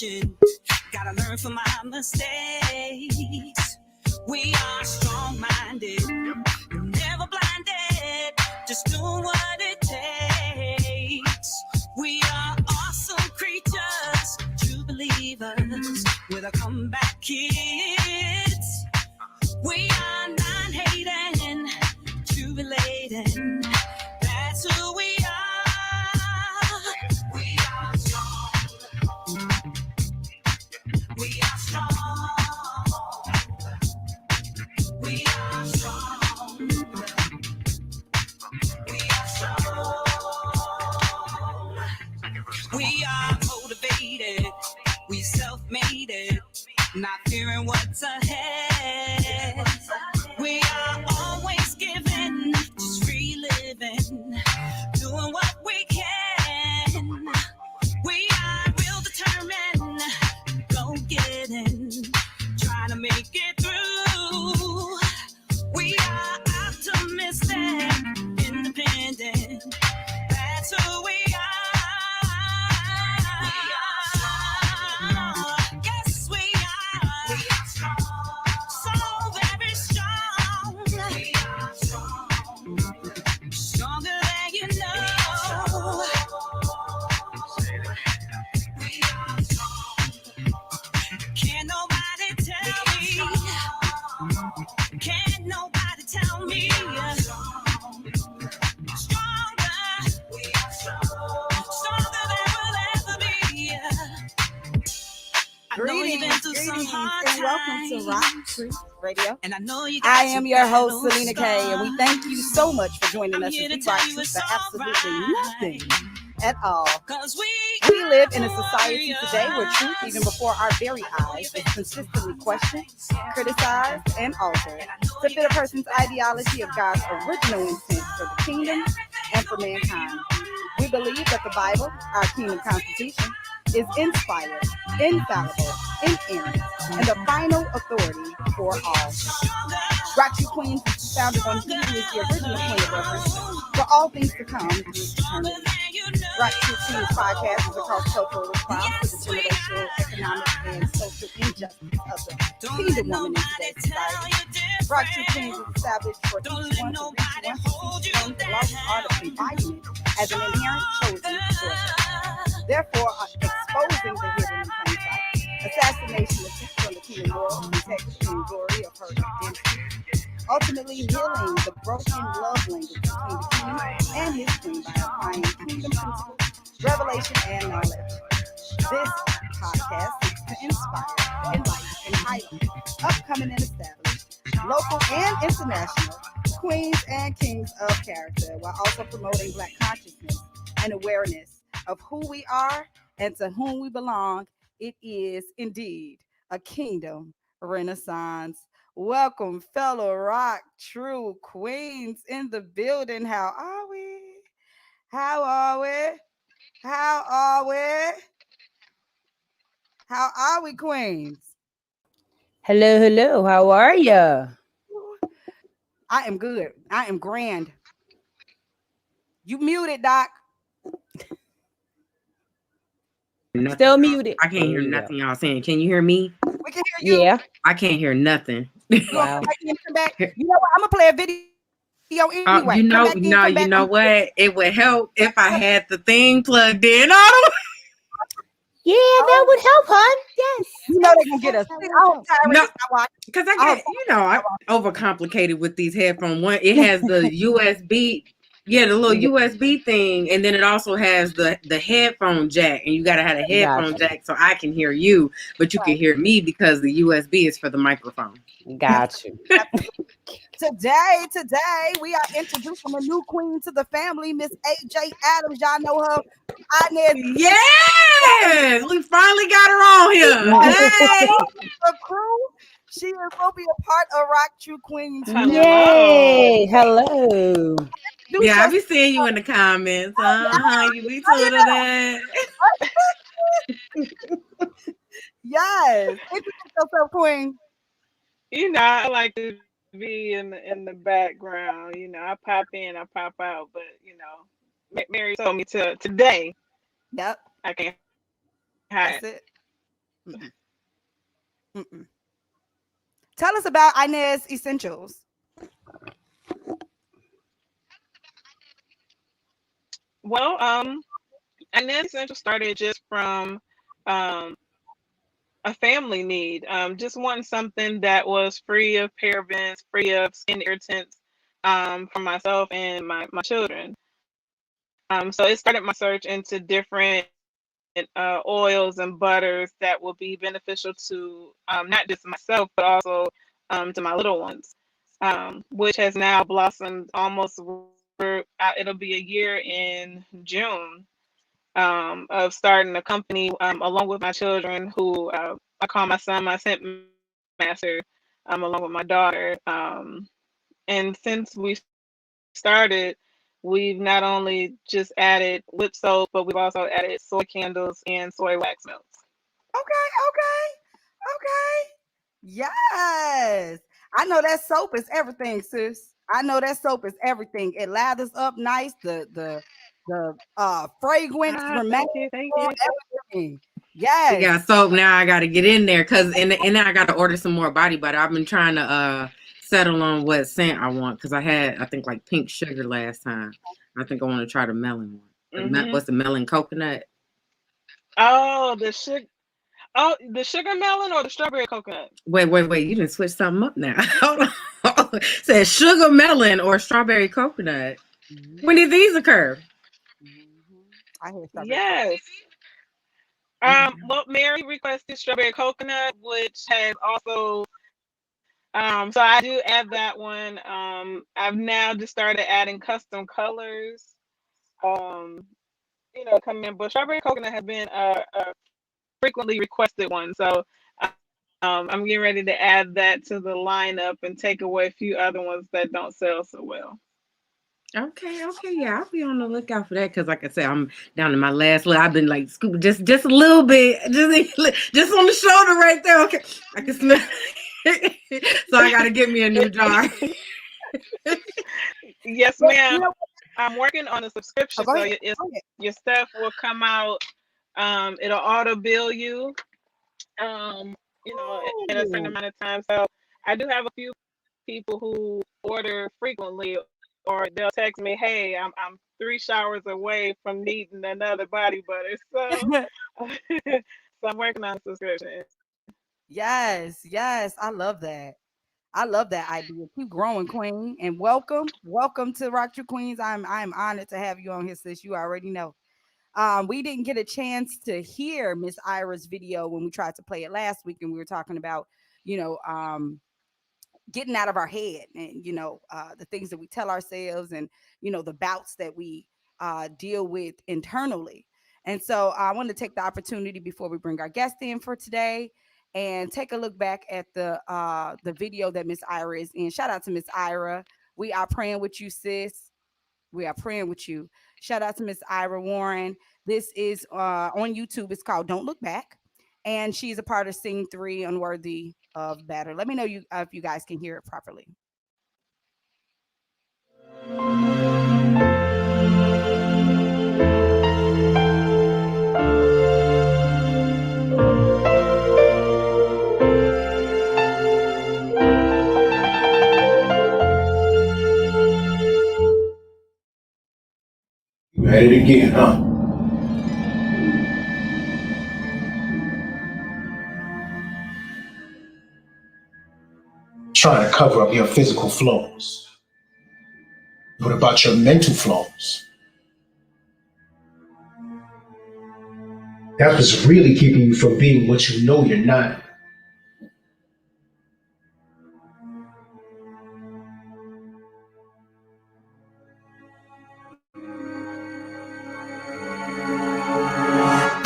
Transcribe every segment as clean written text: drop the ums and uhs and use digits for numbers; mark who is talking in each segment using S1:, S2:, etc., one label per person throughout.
S1: pushing. Gotta learn from my mistakes. We are strong-minded, never blinded, just doing what it takes. We are awesome creatures, true believers, with a comeback kids. We are non-hating, jubilating. That's who we are. We are strong. We are strong. We are strong. We are strong. We are motivated. We self-made it. Not fearing what's ahead. We are always giving, just reliving, doing what we can. We are real determined, go getting, trying to make it through. We are optimistic, independent. That's who we are. Yes, we are. We are strong. So very strong. We are strong. Stronger than you know. We are strong. Can't nobody tell me. Can't nobody tell me. Stronger. We are strong. Stronger than we'll ever be.
S2: Greetings, and welcome to RockTrue Radio.
S1: And I know you
S2: I am your host, Selena K, and we thank you so much for joining us as we rock truth for absolutely nothing at all. We live in a society today where truth, even before our very eyes, is consistently questioned, criticized, and altered to fit a person's ideology of God's original intent for the kingdom and for mankind. We believe that the Bible, our kingdom constitution, is inspired, infallible, inerrant, and the final authority for all. RockTrue Queens is founded on He who is the original point of reference for all things to come through eternity. RockTrue Queens podcast is across cultural response to the generational, economic, and social injustice of the kingdom woman in today's society. RockTrue Queens is established for each one to reach one to teach the largest art of embodiment as an inherent chosen source. Therefore, exposing the hidden in plain sight, assassination of truth from the kingdom moral, integrity, and glory of her identity. Ultimately, healing the broken love language between the king and his queen by applying kingdom principles, revelation, and knowledge. This podcast seeks to inspire, enlighten, and highlight upcoming and established, local and international queens and kings of character, while also promoting Black consciousness and awareness of who we are and to whom we belong. It is indeed a kingdom renaissance. Welcome, fellow RockTrue Queens in the building. How are we? How are we? How are we? How are we, Queens?
S3: Hello, hello. How are you?
S2: I am good. I am grand. You muted, Doc.
S3: Still muted.
S4: I can't hear nothing y'all saying. Can you hear me?
S2: We can hear you.
S3: Yeah.
S4: I can't hear nothing.
S3: Wow.
S2: Come back. You know what? I'm gonna play a video anyway.
S4: You know what? It would help if I had the thing plugged in. Oh,
S3: Yeah, that would help, hon. Yes.
S2: You know they gonna get us.
S4: no, because I overcomplicated with these headphones. One, it has the USB. Yeah, the little USB thing, and then it also has the headphone jack, and you gotta have a headphone jack so I can hear you, but you can hear me because the USB is for the microphone.
S3: Got you.
S2: Today we are introducing a new queen to the family, Miss AJ Adams. Y'all know her.
S4: Yes, we finally got her on here. Hey,
S2: the crew. She will be a part of RockTrue Queens.
S3: Yay! Hello.
S4: Yeah, I be seeing you in the comments. You be told that.
S2: Yes. Introduce yourself, Queen.
S5: You know, I like to be in the background. You know, I pop in, I pop out, but you know, Mary told me to today.
S2: Yep.
S5: I can't hide.
S2: That's it. Mm-mm. Mm-mm. Tell us about Inez Essentials.
S5: Well, and then Essential started just from um, a family need, just wanting something that was free of parabens, free of skin irritants, for myself and my children. So it started my search into different oils and butters that will be beneficial to not just myself, but also to my little ones, which has now blossomed almost. It'll be a year in June of starting a company along with my children, who I call my son my scent master, along with my daughter. And since we started, we've not only just added lip soap, but we've also added soy candles and soy wax melts.
S2: Okay, okay. Yes. I know that soap is everything, sis. I know that soap is everything. It lathers up nice. The fragrance remains
S5: Thank
S2: on
S5: you.
S2: everything.
S4: She
S2: Yes.
S4: got soap now. I got to get in there and then I got to order some more body butter. I've been trying to settle on what scent I want because I think like pink sugar last time. I think I want to try the melon one.
S5: Hmm.
S4: What's the melon coconut?
S5: Oh, the sugar. Oh, the sugar melon or the strawberry coconut?
S4: Wait. You didn't switch something up now. Hold on. Says sugar melon or strawberry coconut.
S2: Mhm,
S4: When did these occur?
S2: mhm. I hear strawberry
S5: Yes.
S2: coconut.
S5: Well, Mary requested strawberry coconut, which has also. So I do add that one. I've now just started adding custom colors. Um, coming in, but strawberry coconut has been a frequently requested one. So I'm getting ready to add that to the lineup and take away a few other ones that don't sell so well.
S4: Okay, yeah, I'll be on the lookout for that because, like I said, I'm down to my last little. I've been like scooping just a little bit, just on the shoulder right there. Okay, I can smell. So I got to get me a new jar.
S5: Yes,
S2: But you
S5: ma'am.
S2: know,
S5: I'm working on a
S2: oh,
S5: subscription,
S2: go
S5: so
S2: ahead. Go ahead.
S5: your stuff will come out. It'll auto bill you. Um, in a certain
S2: Ooh.
S5: amount of time. So I do have a few people who order frequently, or they'll text me, "Hey, I'm 3 showers away from needing another body butter." So, so I'm working on a subscription.
S2: Yes. I love that. I love that idea. Keep growing, Queen, and welcome to Rock True Queens. I'm honored to have you on here, sis. You already know. We didn't get a chance to hear Miss Ira's video when we tried to play it last week, and we were talking about, you know, getting out of our head, and the things that we tell ourselves, and the bouts that we deal with internally. And so I want to take the opportunity before we bring our guest in for today and take a look back at the video that Miss Ira is in. Shout out to Miss Ira. We are praying with you, sis. We are praying with you. Shout out to Miss Ira Warren. This is on YouTube. It's called Don't Look Back. And she's a part of Scene 3, Unworthy of Better. Let me know if you guys can hear it properly.
S6: You at it again, huh? Trying to cover up your physical flaws. What about your mental flaws? That's what's really keeping you from being what you know you're not.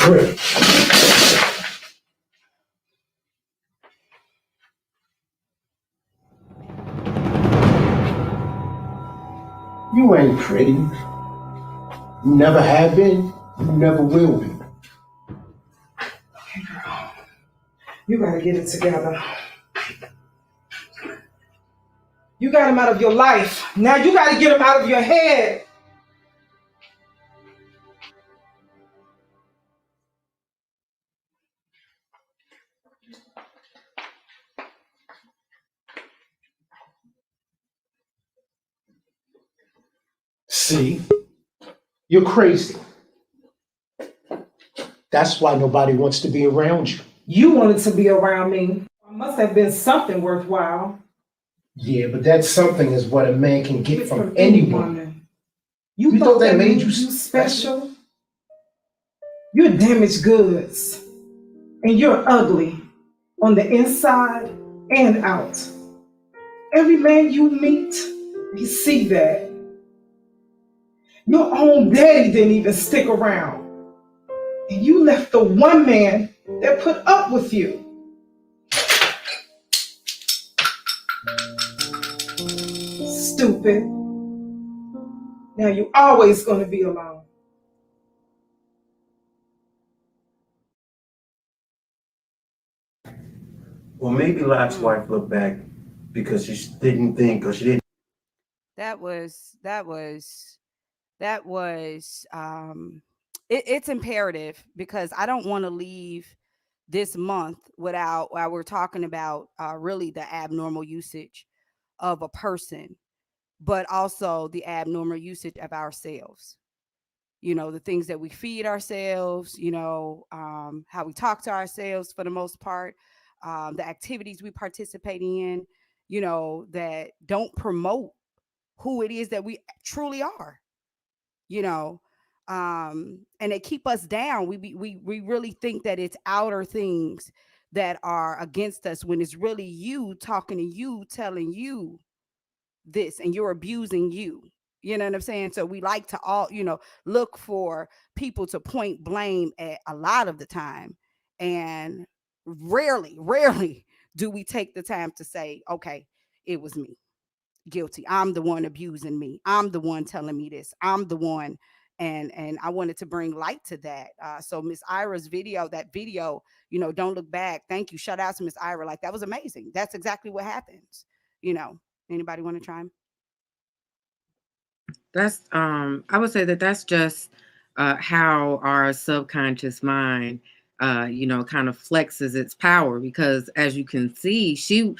S6: Pretty. You ain't pretty. You never have been. You never will be.
S7: You gotta get it together. You got him out of your life. Now you gotta get him out of your head.
S6: See, you're crazy. That's why nobody wants to be around you.
S7: You wanted to be around me. It must have been something worthwhile.
S6: Yeah, but that something is what a man can get from any woman.
S7: You thought that made you special? You're damaged goods. And you're ugly on the inside and out. Every man you meet, you see that. Your own daddy didn't even stick around. And you left the one man that put up with you. Stupid. Now you're always going to be alone.
S8: Well, maybe Lot's wife looked back because she didn't think, or she didn't.
S2: That was it's imperative because I don't want to leave this month without while we're talking about really the abnormal usage of a person, but also the abnormal usage of ourselves. You know, the things that we feed ourselves, you know, how we talk to ourselves for the most part, the activities we participate in, you know, that don't promote who it is that we truly are, you know, and they keep us down. We really think that it's outer things that are against us when it's really you talking to you, telling you this, and you're abusing you. You know what I'm saying? So we like to all, you know, look for people to point blame at a lot of the time. And rarely do we take the time to say, okay, it was me. Guilty. I'm the one abusing me. I'm the one telling me this. I'm the one. And I wanted to bring light to that. So Miss Ira's video, that video, you know, don't look back. Thank you. Shout out to Miss Ira. Like, that was amazing. That's exactly what happens. You know, anybody want to try?
S4: That's I would say that that's just how our subconscious mind you know, kind of flexes its power, because as you can see, she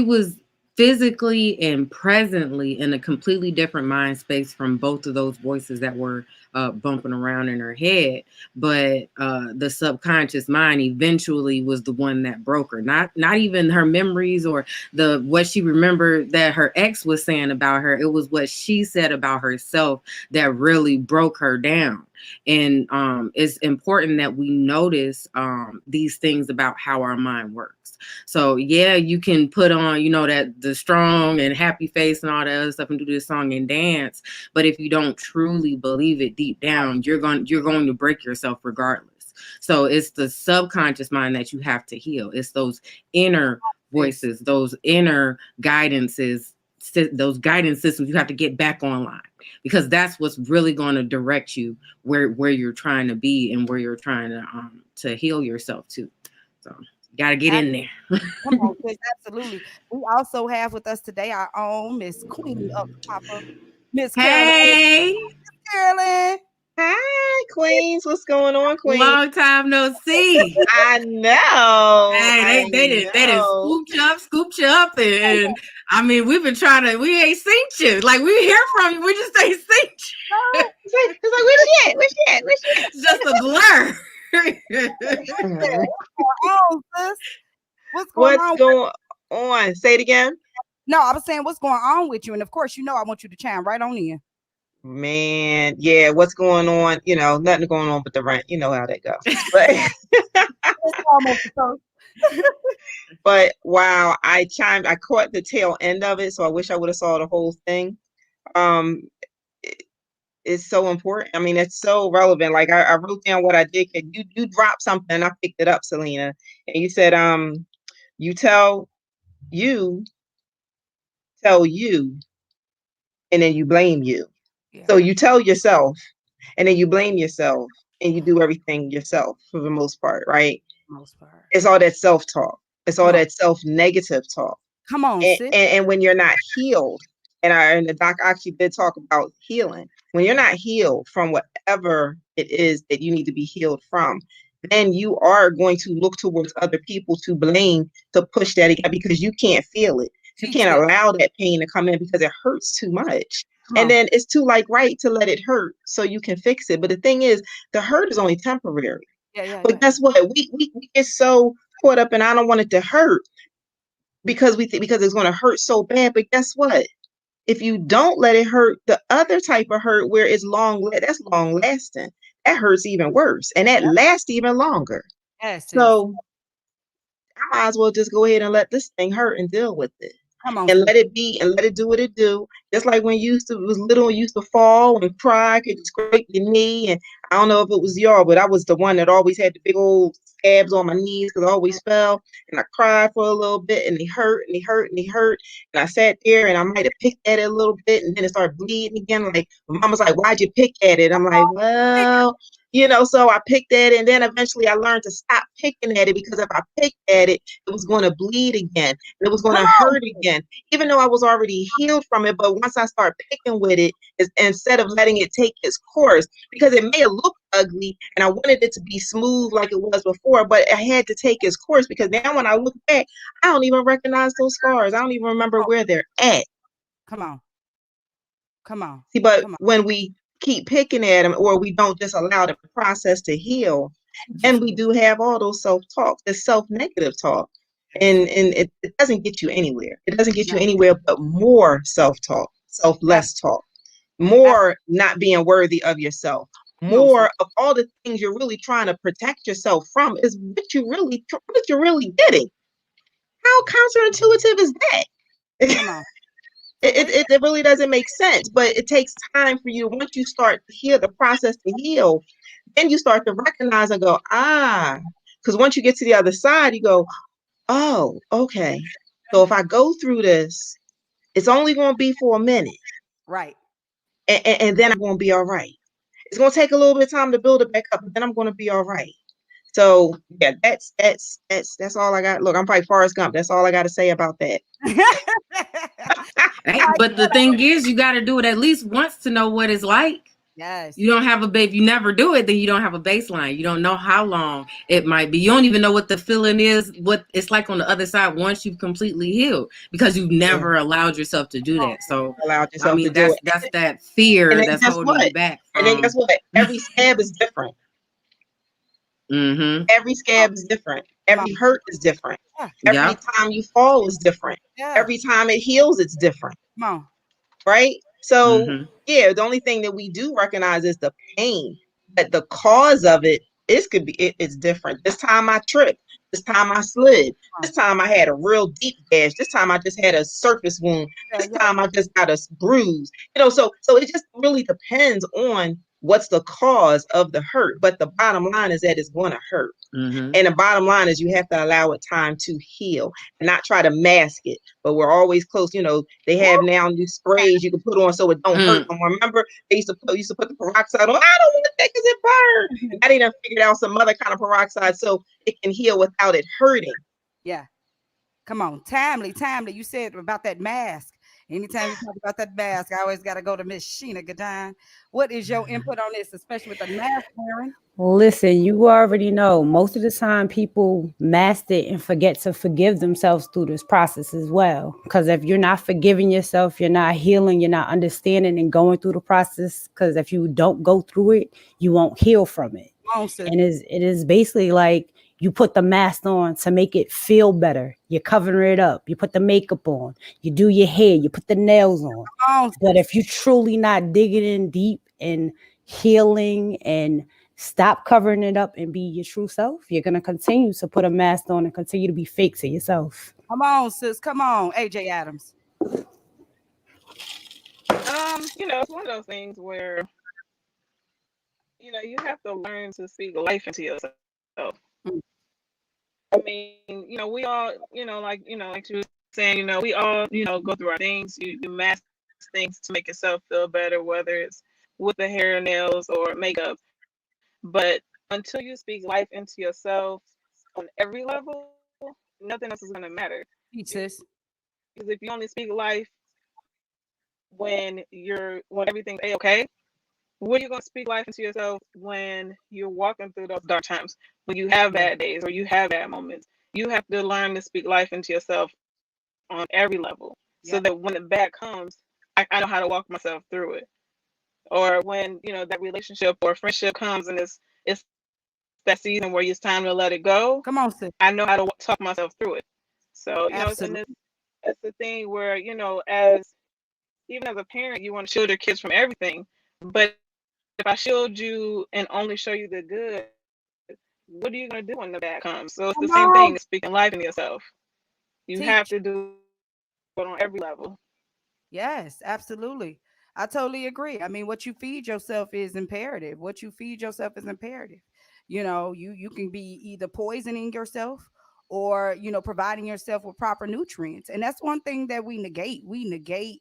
S4: was physically and presently in a completely different mind space from both of those voices that were bumping around in her head. But the subconscious mind eventually was the one that broke her. Not even her memories or the what she remembered that her ex was saying about her. It was what she said about herself that really broke her down. And it's important that we notice these things about how our mind works. So yeah, you can put on, you know, that the strong and happy face and all that other stuff and do this song and dance, but if you don't truly believe it deep down, you're going to break yourself regardless. So it's the subconscious mind that you have to heal. It's those inner voices, those inner guidances, those guidance systems you have to get back online, because that's what's really going to direct you where you're trying to be and where you're trying to heal yourself to. So you got to get in there.
S2: Come on, sis, absolutely. We also have with us today our own Miss Queen of Papa, Miss
S4: Hey,
S2: Carolyn.
S3: Hi, Queens. What's going on, Queens?
S4: long time no see.
S3: I know.
S4: Hey, they didn't scoop you up, and I mean, we ain't seen you. Like, we hear from you, we just ain't seen you.
S3: It's like, where's she at? Where's she at? Where's she at?
S4: It's just a blur.
S2: What's going
S3: on? Say it again.
S2: No, I was saying, what's going on with you? And of course, you know, I want you to chime right on in.
S3: Man, yeah, what's going on? You know, nothing going on but the rent. You know how that goes. But wow, I caught the tail end of it, so I wish I would have saw the whole thing. It's so important. I mean, it's so relevant. Like, I wrote down what I did. You dropped something, I picked it up, Selena, and you said, you tell you, and then you blame you. Yeah. So you tell yourself, and then you blame yourself, and you do everything yourself for the most part, right?
S2: Most part.
S3: It's all that self-talk. It's all that self-negative talk.
S2: Come on,
S3: and when you're not healed, and the doc actually did talk about healing. When you're not healed from whatever it is that you need to be healed from, then you are going to look towards other people to blame, to push that again, because you can't feel it. You can't allow that pain to come in because it hurts too much. And then it's too like right to let it hurt so you can fix it. But the thing is, the hurt is only temporary. But guess what? We get so caught up and I don't want it to hurt because we think because it's going to hurt so bad. But guess what? If you don't let it hurt, the other type of hurt where it's that's long lasting, that hurts even worse and that lasts even longer. So I might as well just go ahead and let this thing hurt and deal with it. And let it be and let it do what it do. Just like when you was little and used to fall and cry, could scrape your knee. And I don't know if it was y'all, but I was the one that always had the big old scabs on my knees because I always fell. And I cried for a little bit and they hurt and they hurt and they hurt. And I sat there and I might have picked at it a little bit and then it started bleeding again. Like my mom was like, "Why'd you pick at it?" I'm like, "Well, so I picked at it, and then eventually I learned to stop picking at it because if I picked at it, it was going to bleed again. And it was going to hurt again, even though I was already healed from it. But once I start picking with it, instead of letting it take its course, because it may have looked ugly and I wanted it to be smooth like it was before, but I had to take its course because now when I look back, I don't even recognize those scars. I don't even remember where they're at.
S2: Come on.
S3: See, but when we keep picking at them or we don't just allow the process to heal, and we do have all those self-talk, the self-negative talk, and it doesn't get you anywhere. It doesn't get you anywhere but more self-talk, self-less talk, more not being worthy of yourself, more of all the things you're really trying to protect yourself from is what you're really getting. How counterintuitive is that?
S2: Come on.
S3: It really doesn't make sense, but it takes time for you. Once you start to heal the process to heal, then you start to recognize and go, because once you get to the other side, you go, oh, okay. So if I go through this, it's only going to be for a minute.
S2: Right.
S3: And then I'm going to be all right. It's going to take a little bit of time to build it back up, but then I'm going to be all right. So yeah, that's all I got. Look, I'm probably Forrest Gump. That's all I got to say about that.
S4: Hey, but the thing is, you got to do it at least once to know what it's like.
S2: Yes.
S4: You don't have if you never do it, then you don't have a baseline. You don't know how long it might be. You don't even know what the feeling is, what it's like on the other side once you've completely healed because you've never allowed yourself to do that. So I mean, that's that fear that's holding you back.
S3: And then guess what? Every scab is different.
S4: Mm-hmm.
S3: Every scab is different. Every hurt is different. Every time you fall is different. Every time it heals, it's different.
S2: Come on.
S3: Right? So yeah, the only thing that we do recognize is the pain, but the cause of it's different. This time I tripped. This time I slid. This time I had a real deep gash. This time I just had a surface wound. This time I just got a bruise. So it just really depends on what's the cause of the hurt. But the bottom line is that it's going to hurt.
S4: Mm-hmm.
S3: And the bottom line is you have to allow it time to heal and not try to mask it. But we're always close. They have now new sprays you can put on so it don't hurt no more. Remember, they used to put the peroxide on. I don't want that because it burns. I didn't figure out some other kind of peroxide so it can heal without it hurting.
S2: Yeah. Come on. Timely. You said about that mask. Anytime you talk about that mask, I always got to go to Miss Sheena Gadine. What is your input on this, especially with the mask wearing?
S9: Listen, you already know most of the time people mask it and forget to forgive themselves through this process as well. Because if you're not forgiving yourself, you're not healing, you're not understanding and going through the process. Because if you don't go through it, you won't heal from it. And it is basically like you put the mask on to make it feel better. You're covering it up. You put the makeup on. You do your hair. You put the nails on. But if you're truly not digging in deep and healing and stop covering it up and be your true self, you're going to continue to put a mask on and continue to be fake to yourself.
S2: Come on, sis. Come on, AJ Adams.
S5: It's one of those things where, you have to learn to speak life into yourself. I mean, we all, like you were saying, we all, go through our things. You mask things to make yourself feel better, whether it's with the hair, nails, or makeup. But until you speak life into yourself on every level, nothing else is going to matter.
S2: Because
S5: if you only speak life when everything's okay, what are you going to speak life into yourself when you're walking through those dark times, when you have bad days or you have bad moments? You have to learn to speak life into yourself on every level so that when the bad comes, I know how to walk myself through it. Or when, that relationship or friendship comes and it's that season where it's time to let it go,
S2: Come on, sis.
S5: I know how to talk myself through it. So, and
S2: Absolutely.
S5: it's the thing where, as even as a parent, you want to shield your kids from everything. But if I shield you and only show you the good, what are you going to do when the bad comes? So it's the
S2: Come
S5: same
S2: on.
S5: thing as speaking life in yourself. You have
S2: Teach.
S5: to do it on every level.
S2: Yes, absolutely. I totally agree. I mean, what you feed yourself is imperative. What you feed yourself is imperative. You can be either poisoning yourself or, providing yourself with proper nutrients. And that's one thing that we negate. We negate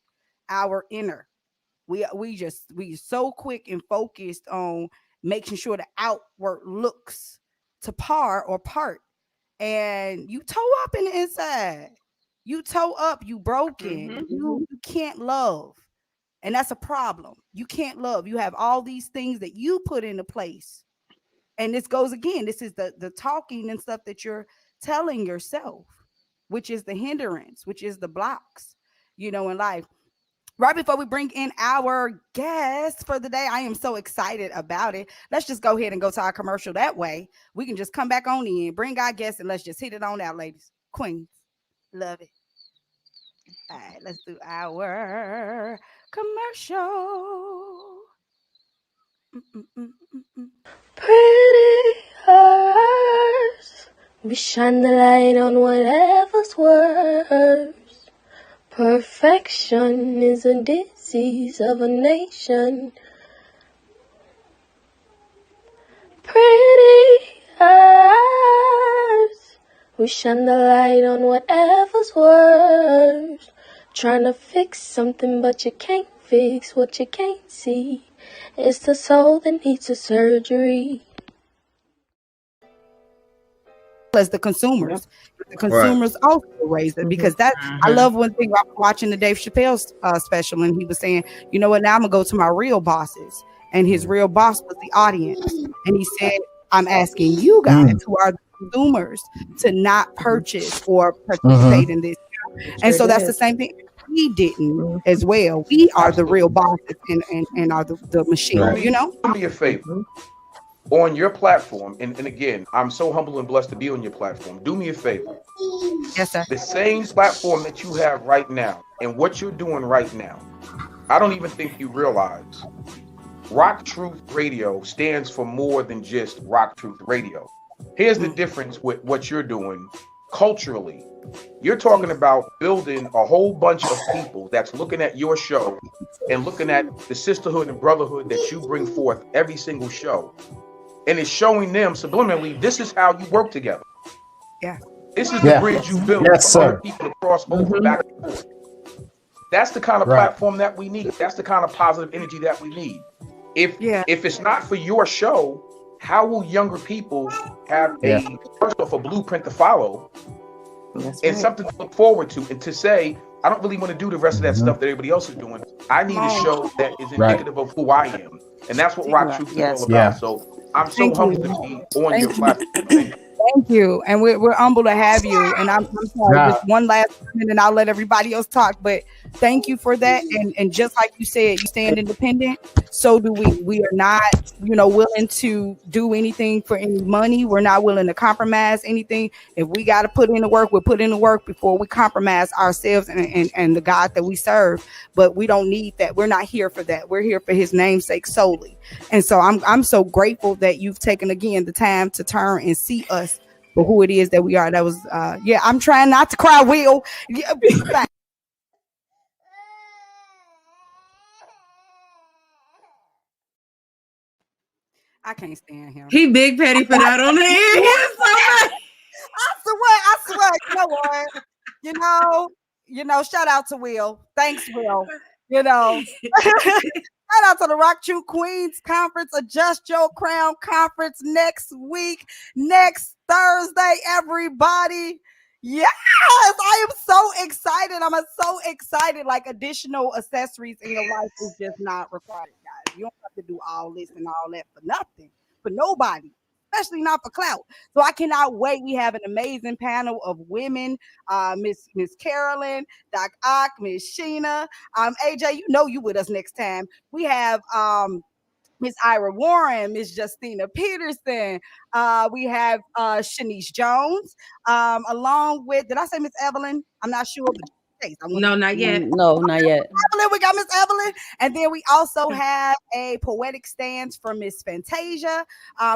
S2: our inner. We so quick and focused on making sure the outward looks to par or part, and you toe up in the inside. You toe up, you broken. You can't love. And that's a problem. You can't love. You have all these things that you put into place. And this goes again. This is the talking and stuff that you're telling yourself, which is the hindrance, which is the blocks, in life. Right before we bring in our guest for the day, I am so excited about it. Let's just go ahead and go to our commercial. That way we can just come back on in, bring our guest, and let's just hit it on out, ladies. Queens. Love it. All right, let's do our commercial.
S10: Pretty eyes, we shine the light on whatever's worse. Perfection is a disease of a nation. Pretty eyes, we shine the light on whatever's worse. Trying to fix something, but you can't fix what you can't see. It's the soul that needs a surgery.
S2: As the consumers, the consumers also raise it, because that I love one thing. I was watching the Dave Chappelle special, and he was saying, you know what, now I'm gonna go to my real bosses, and his real boss was the audience, and he said, I'm asking you guys who are the consumers to not purchase or participate in this. And so that's the same thing. We didn't as well. We are the real bosses and are the machine,
S11: Do me a favor. On your platform, and again, I'm so humble and blessed to be on your platform. Do me a favor.
S2: Yes, sir.
S11: The same platform that you have right now and what you're doing right now, I don't even think you realize Rock Truth Radio stands for more than just Rock Truth Radio. Here's the difference with what you're doing culturally. You're talking about building a whole bunch of people that's looking at your show and looking at the sisterhood and brotherhood that you bring forth every single show. And it's showing them subliminally, this is how you work together.
S2: Yeah.
S11: This is the bridge you build for other people to cross over back and forth. That's the kind of platform that we need. That's the kind of positive energy that we need. If it's not for your show, how will younger people have first off, a blueprint to follow and something to look forward to, and to say, I don't really want to do the rest of that stuff that everybody else is doing. I need a show that is indicative of who I am. And that's what Rock Truth is all about. So I'm so humbled to be on your platform.
S2: Thank you. And we're humble to have you. And I'm sorry, just one last minute and I'll let everybody else talk. But thank you for that. And just like you said, you stand independent. So do we. We are not, willing to do anything for any money. We're not willing to compromise anything. If we got to put in the work, we'll put in the work before we compromise ourselves and the God that we serve. But we don't need that. We're not here for that. We're here for his namesake solely. And so I'm so grateful that you've taken, again, the time to turn and see us for who it is that we are. That was, I'm trying not to cry, Will. I can't stand him.
S4: He big petty for that on the air.
S2: I swear. You know, shout out to Will. Thanks, Will. Shout out to the RockTrue Queens Conference, Adjust Your Crown Conference next week, next Thursday, everybody. Yes, I am so excited. I'm so excited. Like, additional accessories in your life is just not required, guys. You don't have to do all this and all that for nothing, for nobody. especially not for clout. So I cannot wait. We have an amazing panel of women. Miss Carolyn, Doc Ock, Miss Sheena, AJ. You know you with us next time. We have Miss Ira Warren, Miss Justina Peterson. We have Shanice Jones, along with, did I say Miss Evelyn? I'm not sure, but
S4: no, not yet.
S9: No, not yet.
S2: Evelyn, we got Miss Evelyn. And then we also have a poetic stance from Miss Fantasia,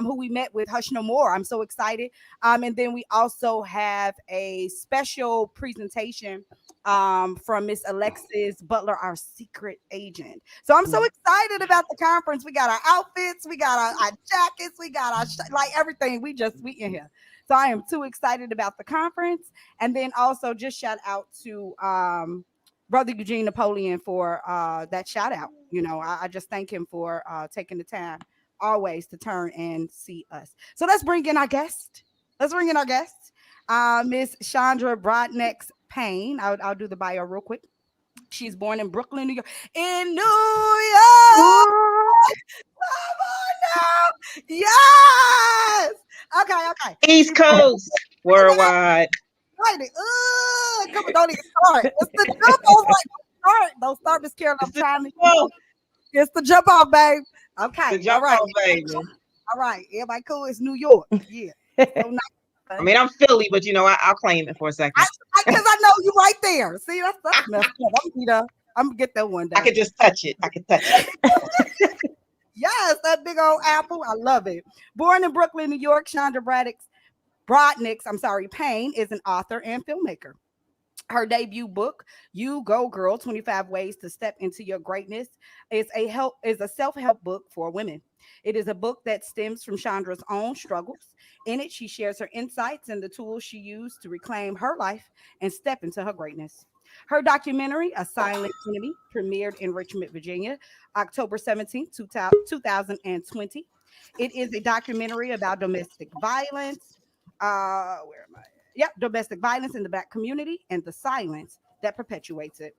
S2: who we met with Hush No More. I'm so excited. And then we also have a special presentation from Miss Alexis Butler, our secret agent. So I'm so excited about the conference. We got our outfits, we got our jackets, we got our like everything. We in here. So I am too excited about the conference. And then also just shout out to Brother Eugene Napoleon for that shout out. You know, I just thank him for taking the time always to turn and see us. So let's bring in our guest. Miss Chandra Broadnax-Payne. I'll do the bio real quick. She's born in Brooklyn, New York. In New York! Come on now! Yes! Okay.
S3: East Coast, worldwide.
S2: Right. Come on, don't even start. It's the jump off. Don't start, Miss Carol. I'm trying to. It's the jump off, babe. Okay.
S3: The jump off, baby.
S2: All right. Everybody cool? It's New York. Yeah. So nice.
S3: I mean, I'm Philly, but you know, I'll claim it for a second.
S2: Because I know you right there. See, that's messed up. I'm gonna get that one down.
S3: I could just touch it.
S2: Yes, that big old apple. I love it. Born in Brooklyn, New York, Chandra Broadnax-Payne is an author and filmmaker. Her debut book, You Go Girl, 25 Ways to Step into Your Greatness, is a self-help book for women. It is a book that stems from Chandra's own struggles. In it, she shares her insights and the tools she used to reclaim her life and step into her greatness. Her documentary, A Silent Enemy, premiered in Richmond, Virginia, October 17, 2020. It is a documentary about domestic violence. Domestic violence in the Black community and the silence that perpetuates it.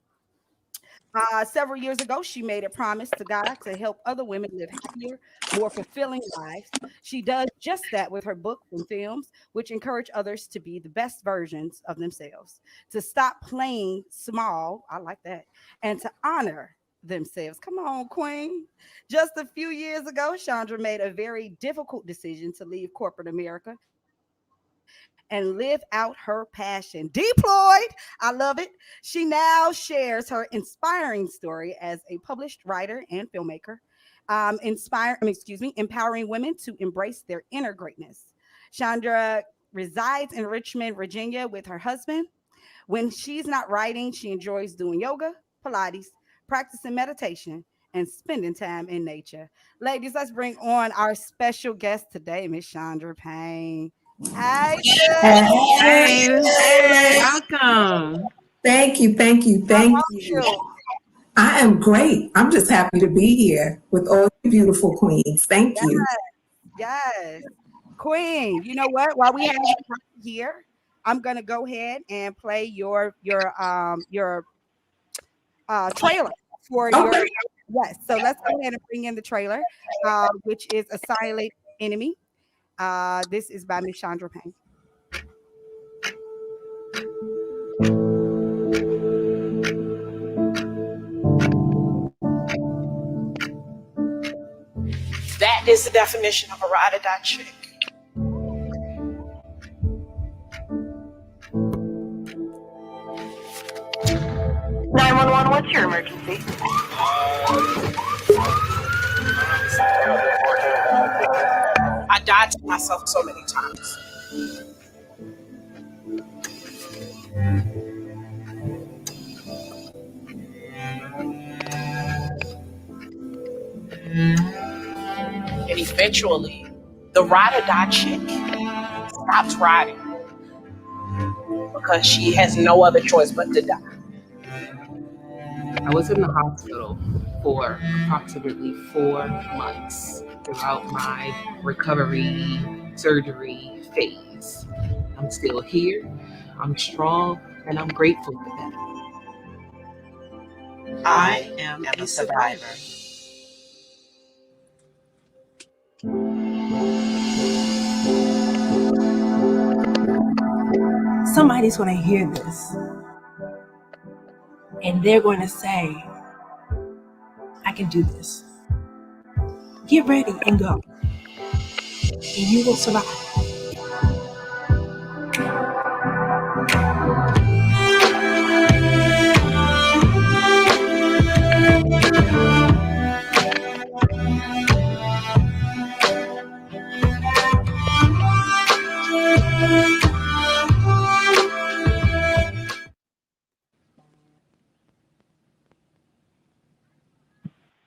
S2: Several years ago, she made a promise to God to help other women live happier, more fulfilling lives. She does just that with her books and films, which encourage others to be the best versions of themselves, to stop playing small, I like that, and to honor themselves. Come on, Queen. Just a few years ago, Chandra made a very difficult decision to leave corporate America and live out her passion. Deployed. I love it. She now shares her inspiring story as a published writer and filmmaker, empowering women to embrace their inner greatness. Chandra resides in Richmond, Virginia with her husband. When she's not writing, she enjoys doing yoga, Pilates, practicing meditation, and spending time in nature. Ladies, let's bring on our special guest today, Miss Chandra Payne. Hi.
S4: Hey, welcome.
S12: Thank you. I am great. I'm just happy to be here with all you beautiful queens. Thank you.
S2: Yes. Queen, you know what? While we have you here, I'm gonna go ahead and play your trailer for your yes. So let's go ahead and bring in the trailer, which is A Silent Enemy. This is by Miss Chandra Payne.
S13: That is the definition of a ride or die chick. 911, what's your emergency? I died to myself so many times. And eventually, the ride or die chick stops riding because she has no other choice but to die.
S14: I was in the hospital for approximately 4 months throughout my recovery surgery phase. I'm still here, I'm strong, and I'm grateful for that.
S13: I am a survivor.
S10: somebody's going to hear this and they're going to say, I can do this. Get ready and go. And you will survive.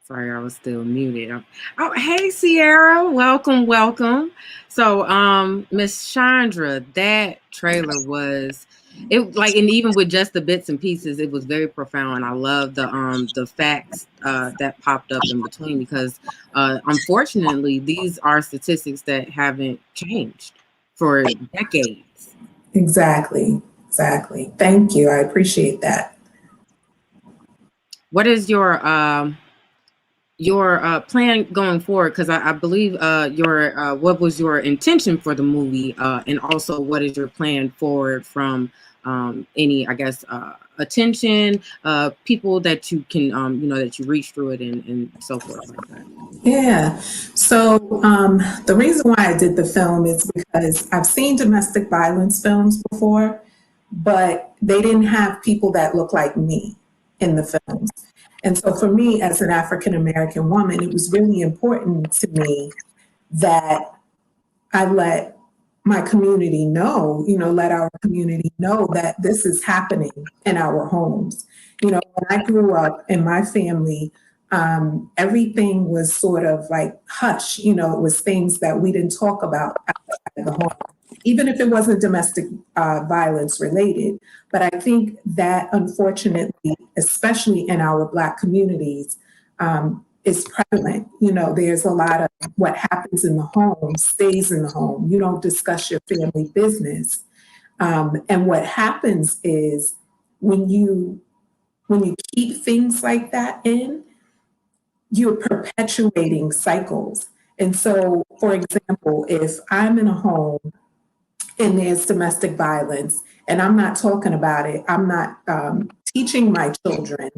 S4: Sorry, I was still muted. Oh, hey, Sierra. Welcome. So, Miss Chandra, that trailer was and even with just the bits and pieces, it was very profound. I love the facts that popped up in between because unfortunately, these are statistics that haven't changed for decades.
S12: Exactly. Thank you. I appreciate that.
S4: What is your plan going forward? Because I believe what was your intention for the movie, and also what is your plan forward from any, I guess, attention, people that you can that you reach through it and so forth like that.
S12: Yeah. So the reason why I did the film is because I've seen domestic violence films before, but they didn't have people that look like me in the films. And so for me, as an African American woman, it was really important to me that I let my community know, let our community know that this is happening in our homes. When I grew up in my family, everything was sort of like hush, it was things that we didn't talk about outside the home, even if it wasn't domestic violence related. But I think that unfortunately, especially in our Black communities, is prevalent. There's a lot of what happens in the home stays in the home. You don't discuss your family business. And what happens is when you keep things like that in, you're perpetuating cycles. And so, for example, if I'm in a home and there's domestic violence and I'm not talking about it, I'm not teaching my children,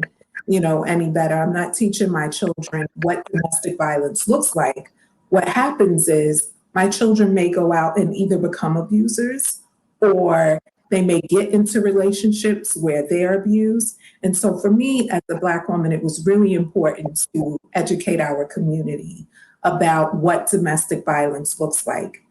S12: any better. I'm not teaching my children what domestic violence looks like. What happens is my children may go out and either become abusers or they may get into relationships where they're abused. And so for me, as a Black woman, it was really important to educate our community about what domestic violence looks like.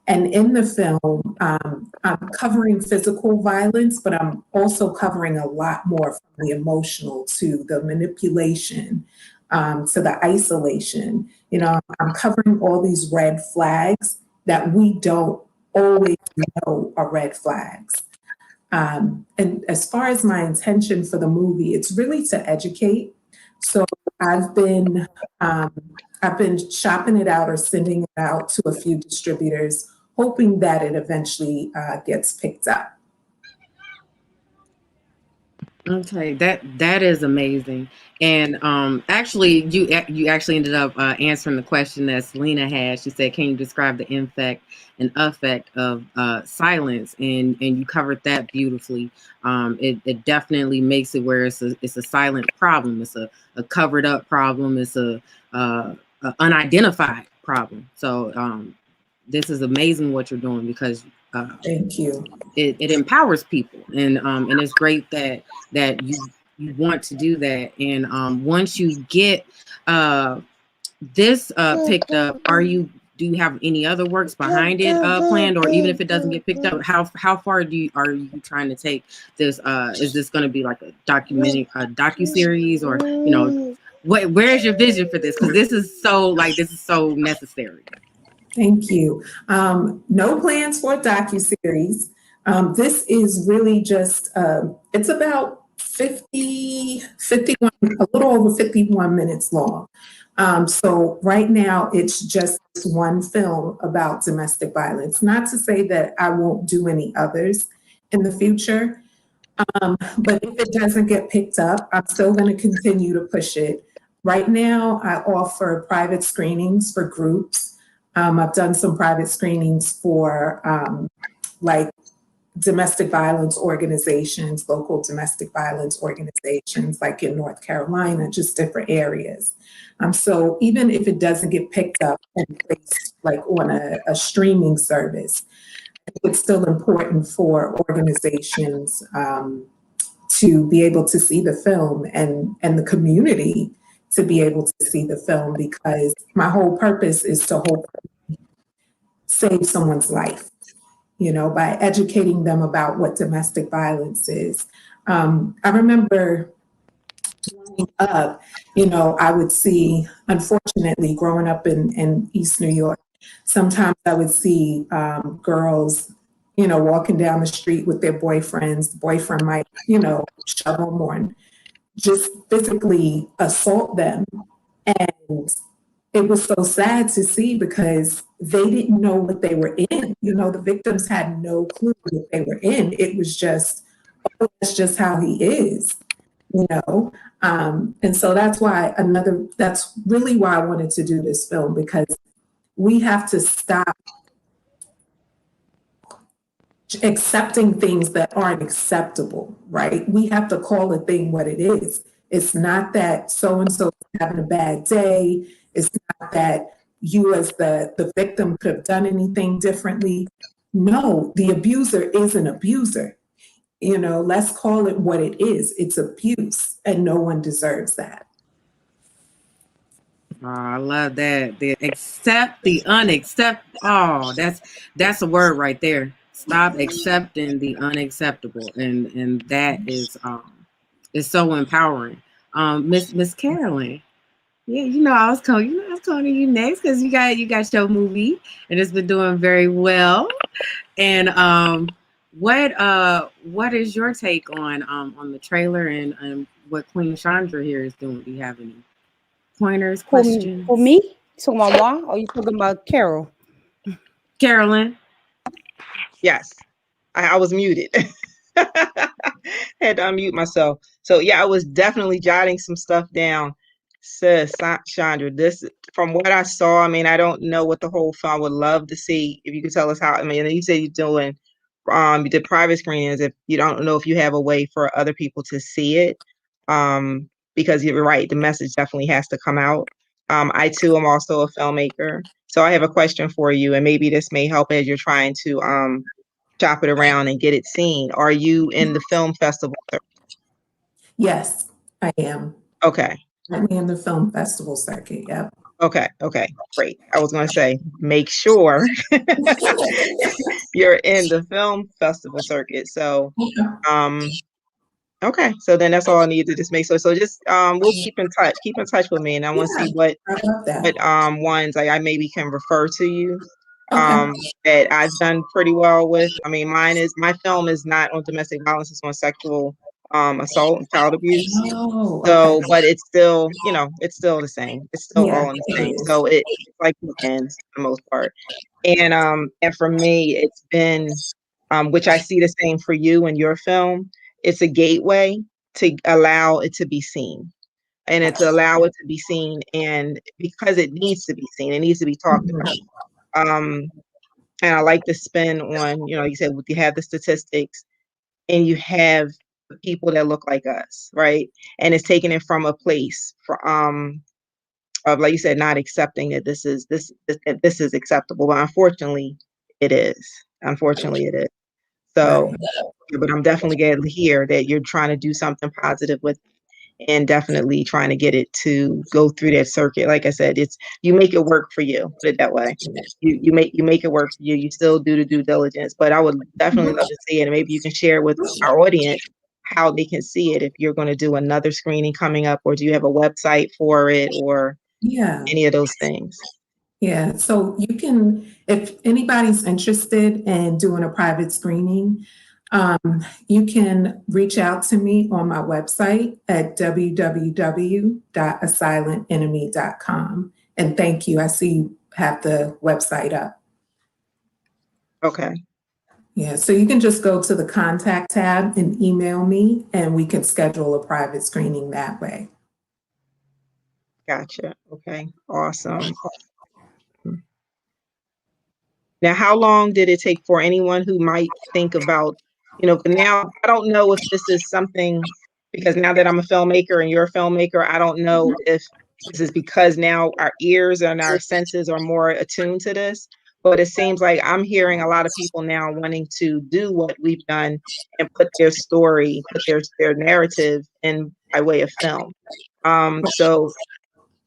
S12: And in the film, I'm covering physical violence, but I'm also covering a lot more from the emotional to the manipulation, to the isolation. I'm covering all these red flags that we don't always know are red flags. And as far as my intention for the movie, it's really to educate. So I've been shopping it out or sending it out to a few distributors, hoping that it eventually gets picked up.
S4: Okay, that is amazing. And actually, you actually ended up answering the question that Selena had. She said, "Can you describe the impact and effect of silence?" And you covered that beautifully. It definitely makes it where it's a silent problem. It's a covered up problem. It's a unidentified problem. So this is amazing what you're doing because
S12: thank you.
S4: It empowers people, and it's great that you want to do that. And once you get this picked up, do you have any other works behind it planned, or even if it doesn't get picked up, how far are you trying to take this? Is this going to be like a docuseries, or where's your vision for this? Because this is so necessary.
S12: Thank you. No plans for a docuseries. This is really just, it's about 51, a little over 51 minutes long. So right now it's just one film about domestic violence. Not to say that I won't do any others in the future, but if it doesn't get picked up, I'm still going to continue to push it. Right now, I offer private screenings for groups. I've done some private screenings for like domestic violence organizations, local domestic violence organizations, like in North Carolina, just different areas. So even if it doesn't get picked up and placed like on a streaming service, it's still important for organizations to be able to see the film and the community to be able to see the film, because my whole purpose is to hopefully save someone's life, by educating them about what domestic violence is. I remember growing up, I would see, unfortunately, growing up in East New York, sometimes I would see girls, walking down the street with their boyfriends. The boyfriend might, shove them or just physically assault them. And it was so sad to see because they didn't know what they were in. The victims had no clue what they were in. It was just, oh, that's just how he is, And so that's really why I wanted to do this film, because we have to stop accepting things that aren't acceptable, right? We have to call a thing what it is. It's not that so-and-so is having a bad day. It's not that you as the victim could have done anything differently. No, the abuser is an abuser. Let's call it what it is. It's abuse, and no one deserves that.
S4: Oh, I love that. The accept the unaccept. Oh, that's a word right there. Stop accepting the unacceptable, and that is so empowering. Miss Carolyn. Yeah, I was calling you next because you got your movie and it's been doing very well. And what is your take on the trailer and what Queen Chandra here is doing? Do you have any pointers, questions?
S9: For me? You talking about moi, or you talking about Carol?
S4: Carolyn.
S3: Yes, I was muted. Had to unmute myself. So yeah, I was definitely jotting some stuff down. Sis, Chandra, this, from what I saw, I don't know what the whole film. I would love to see if you could tell us how. You said you're doing, you did private screenings. If you don't know if you have a way for other people to see it, because you're right, the message definitely has to come out. I too am also a filmmaker, so I have a question for you, and maybe this may help as you're trying to chop it around and get it seen. Are you in the film festival?
S12: Yes, I am.
S3: Okay.
S12: I'm in the film festival circuit. Yep.
S3: Okay, great. I was going to say, make sure you're in the film festival circuit. So, okay. So then that's all I need to just make sure. So just we'll keep in touch. Keep in touch with me, and I want to see what ones I maybe can refer to you. That I've done pretty well with. My film is not on domestic violence, it's on sexual assault and child abuse. So, but it's still, it's still the same. It's still all in the same. So it's like ends for the most part. And for me, it's been, which I see the same for you and your film. It's a gateway to allow it to be seen. And it's to allow it to be seen, and because it needs to be seen, it needs to be talked about. And I like the spin on, you said you have the statistics and you have the people that look like us, right? And it's taking it from a place of, like you said, not accepting that this is acceptable. But unfortunately, it is. Unfortunately, it is. So, but I'm definitely glad to hear that you're trying to do something positive with, and definitely trying to get it to go through that circuit. Like I said, you make it work for you. Put it that way. You make it work for you. You still do the due diligence. But I would definitely love to see it, and maybe you can share with our audience how they can see it if you're going to do another screening coming up, or do you have a website for it, or any of those things?
S12: Yeah. So you can, if anybody's interested in doing a private screening, you can reach out to me on my website at www.assilentenemy.com. And thank you. I see you have the website up.
S3: Okay.
S12: Yeah. So you can just go to the contact tab and email me, and we can schedule a private screening that way.
S3: Gotcha. Okay. Awesome. Now, how long did it take for anyone who might think about But now I don't know if this is something, because now that I'm a filmmaker and you're a filmmaker, I don't know if this is because now our ears and our senses are more attuned to this. But it seems like I'm hearing a lot of people now wanting to do what we've done and put their story, put their narrative in by way of film. So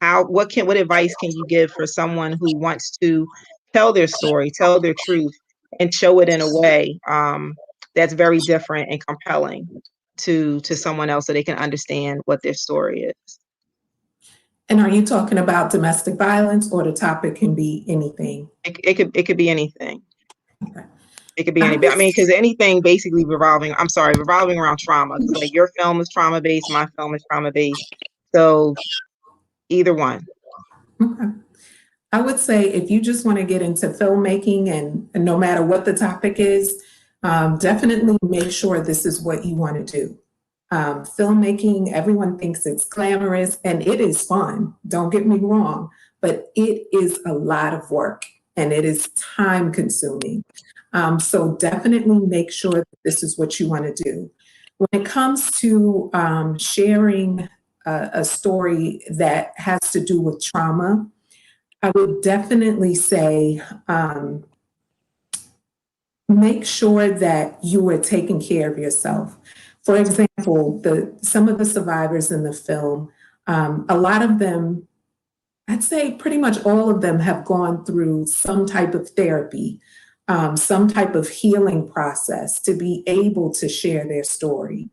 S3: what advice can you give for someone who wants to tell their story, tell their truth, and show it in a way that's very different and compelling to someone else so they can understand what their story is?
S12: And are you talking about domestic violence, or the topic can be anything?
S3: It could be anything. Okay. It could be anything. I mean, because anything basically revolving around trauma. Because like your film is trauma based, my film is trauma based. So either one.
S12: Okay. I would say if you just want to get into filmmaking, and no matter what the topic is, definitely make sure this is what you want to do. Filmmaking, everyone thinks it's glamorous, and it is fun. Don't get me wrong, but it is a lot of work and it is time consuming. So definitely make sure that this is what you want to do. When it comes to sharing a story that has to do with trauma, I would definitely say make sure that you are taking care of yourself. For example, some of the survivors in the film, a lot of them, I'd say pretty much all of them, have gone through some type of therapy, some type of healing process to be able to share their story.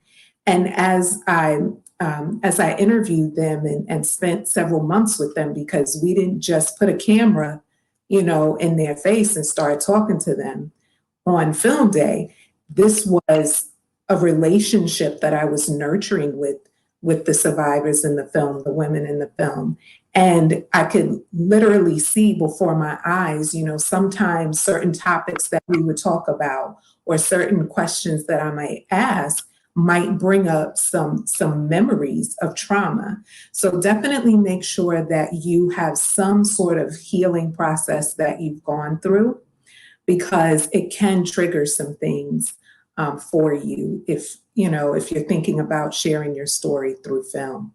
S12: And as I interviewed them and spent several months with them, because we didn't just put a camera, in their face and start talking to them on film day. This was a relationship that I was nurturing with the survivors in the film, the women in the film. And I could literally see before my eyes, sometimes certain topics that we would talk about or certain questions that I might ask might bring up some memories of trauma. So definitely make sure that you have some sort of healing process that you've gone through, because it can trigger some things for you if you're thinking about sharing your story through film.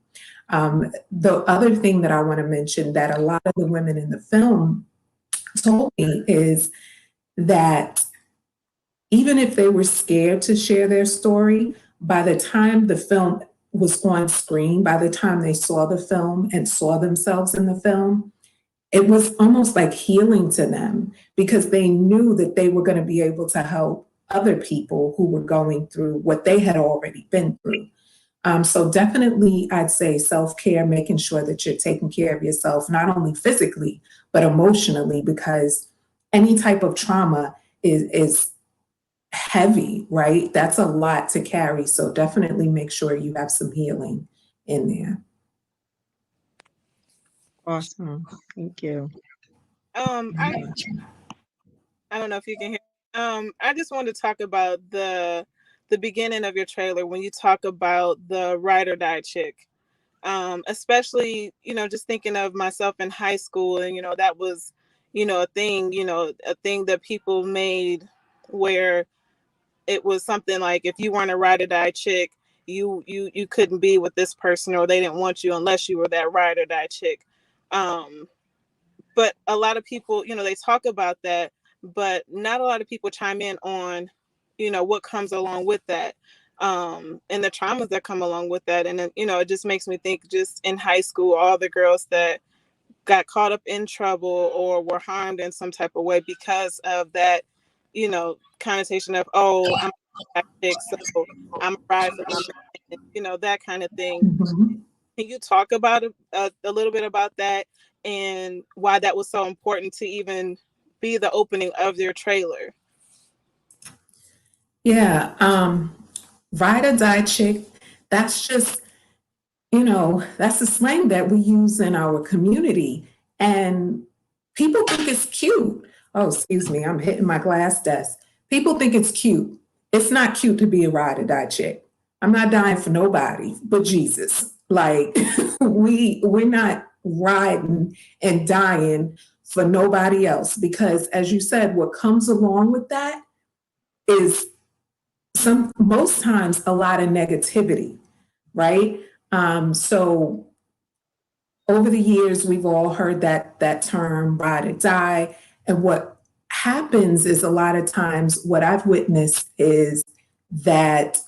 S12: The other thing that I want to mention that a lot of the women in the film told me is that even if they were scared to share their story, by the time the film was on screen, by the time they saw the film and saw themselves in the film, it was almost like healing to them, because they knew that they were going to be able to help other people who were going through what they had already been through. So definitely, I'd say self-care, making sure that you're taking care of yourself, not only physically, but emotionally, because any type of trauma is heavy, right? That's a lot to carry. So definitely make sure you have some healing in there.
S3: Awesome. Thank you.
S5: I don't know if you can hear. I just wanted to talk about the beginning of your trailer when you talk about the ride or die chick. Especially, just thinking of myself in high school, and that was, a thing that people made, where it was something like, if you weren't a ride or die chick, you couldn't be with this person, or they didn't want you unless you were that ride or die chick. But a lot of people, they talk about that, but not a lot of people chime in on, what comes along with that, and the traumas that come along with that. And then, it just makes me think, just in high school, all the girls that got caught up in trouble or were harmed in some type of way because of that, connotation of, oh, I'm a chick, so I'm a ride for my man, that kind of thing.
S12: Mm-hmm.
S5: Can you talk about a little bit about that, and why that was so important to even be the opening of your trailer?
S12: Yeah, ride or die chick, that's just, that's the slang that we use in our community. And people think it's cute. Oh, excuse me, I'm hitting my glass desk. People think it's cute. It's not cute to be a ride or die chick. I'm not dying for nobody but Jesus. Like, we're not riding and dying for nobody else, because as you said, what comes along with that is most times a lot of negativity, right? So over the years, we've all heard that term ride or die. And what happens is a lot of times what I've witnessed is that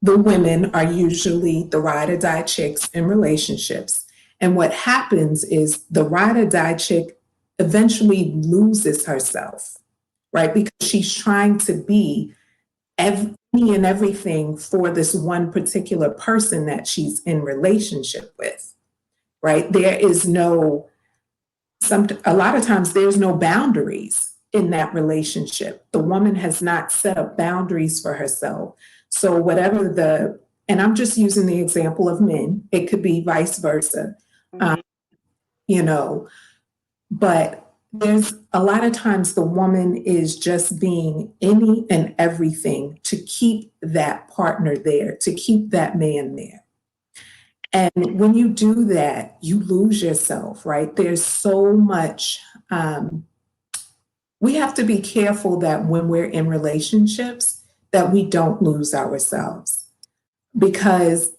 S12: the women are usually the ride or die chicks in relationships. And what happens is the ride or die chick eventually loses herself, right? Because she's trying to be any and everything for this one particular person that she's in relationship with, right? There is no, a lot of times there's no boundaries in that relationship. The woman has not set up boundaries for herself. So whatever and I'm just using the example of men, it could be vice versa, you know, but there's a lot of times the woman is just being any and everything to keep that partner there, to keep that man there. And when you do that, you lose yourself, right? There's so much, we have to be careful that when we're in relationships, that we don't lose ourselves, because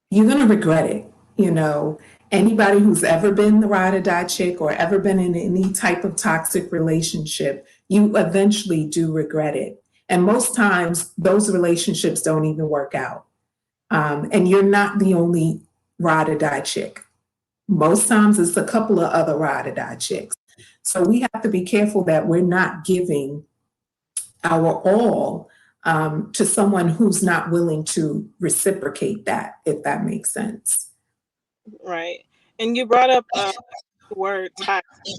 S12: you're going to regret it. You know, anybody who's ever been the ride or die chick or ever been in any type of toxic relationship, you eventually do regret it. And most times those relationships don't even work out. And you're not the only ride or die chick. Most times it's a couple of other ride or die chicks. So we have to be careful that we're not giving our all to someone who's not willing to reciprocate that, if that makes sense.
S5: Right. And you brought up the word toxic,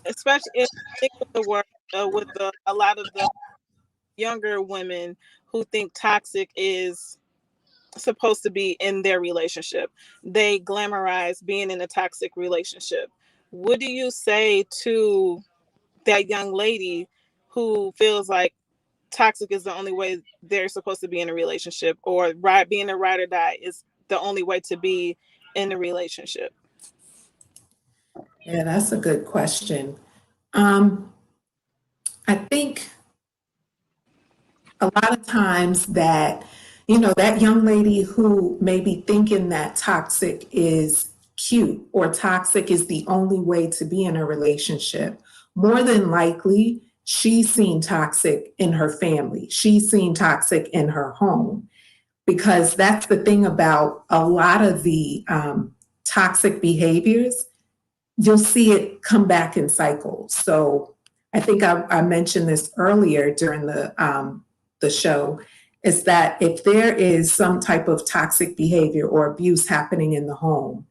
S5: especially if you think of the word with a lot of the younger women who think toxic is supposed to be in their relationship. They glamorize being in a toxic relationship. What do you say to that young lady who feels like toxic is the only way they're supposed to be in a relationship, or being a ride or die is the only way to be in a relationship?
S12: Yeah, that's a good question. I think a lot of times that, you know, that young lady who may be thinking that toxic is cute or toxic is the only way to be in a relationship, more than likely she's seen toxic in her family. She's seen toxic in her home, because that's the thing about a lot of the toxic behaviors. You'll see it come back in cycles. So I think I mentioned this earlier during the show, is that if there is some type of toxic behavior or abuse happening in the home,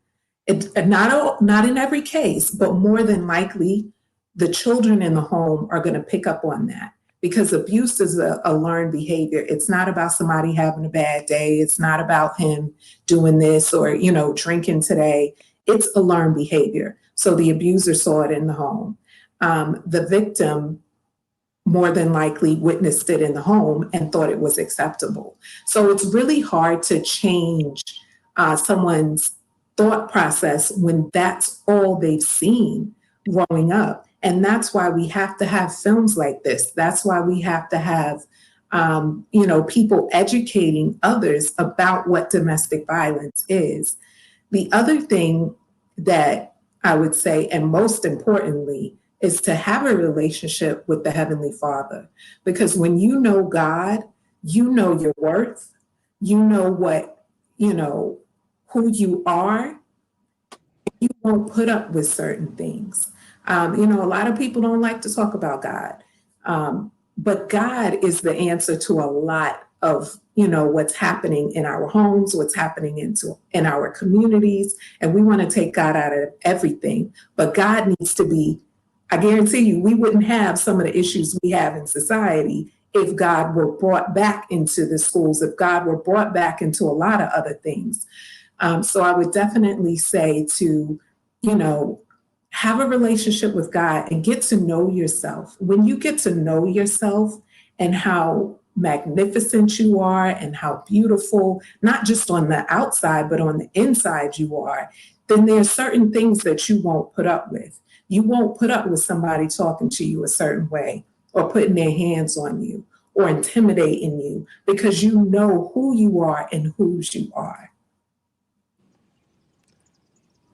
S12: not in every case, but more than likely, the children in the home are going to pick up on that, because abuse is a learned behavior. It's not about somebody having a bad day. It's not about him doing this or, you know, drinking today. It's a learned behavior. So the abuser saw it in the home. The victim more than likely witnessed it in the home and thought it was acceptable. So it's really hard to change someone's thought process when that's all they've seen growing up. And that's why we have to have films like this. That's why we have to have, you know, people educating others about what domestic violence is. The other thing that I would say, and most importantly, is to have a relationship with the Heavenly Father. Because when you know God, you know your worth, you know what, you know, who you are, you won't put up with certain things. You know, a lot of people don't like to talk about God, but God is the answer to a lot of, you know, what's happening in our homes, what's happening in our communities, and we want to take God out of everything. But God needs to be, I guarantee you, we wouldn't have some of the issues we have in society if God were brought back into the schools, if God were brought back into a lot of other things. So I would definitely say to, you know, have a relationship with God and get to know yourself. When you get to know yourself and how magnificent you are and how beautiful, not just on the outside, but on the inside you are, then there are certain things that you won't put up with. You won't put up with somebody talking to you a certain way, or putting their hands on you or intimidating you, because you know who you are and whose you are.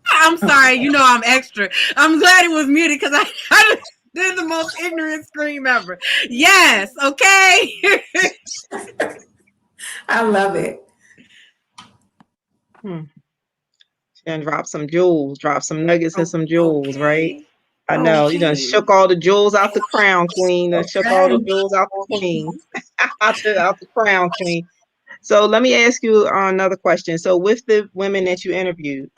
S4: I'm sorry, you know I'm extra. I'm glad it was muted because I did the most ignorant scream ever. Yes, okay.
S12: I love it.
S3: And drop some jewels, drop some nuggets and some jewels, right? I
S4: Okay.
S3: know, you done shook all the jewels out the crown, queen. Done shook all the jewels out the queen. out the crown, queen. So let me ask you another question. So with the women that you interviewed,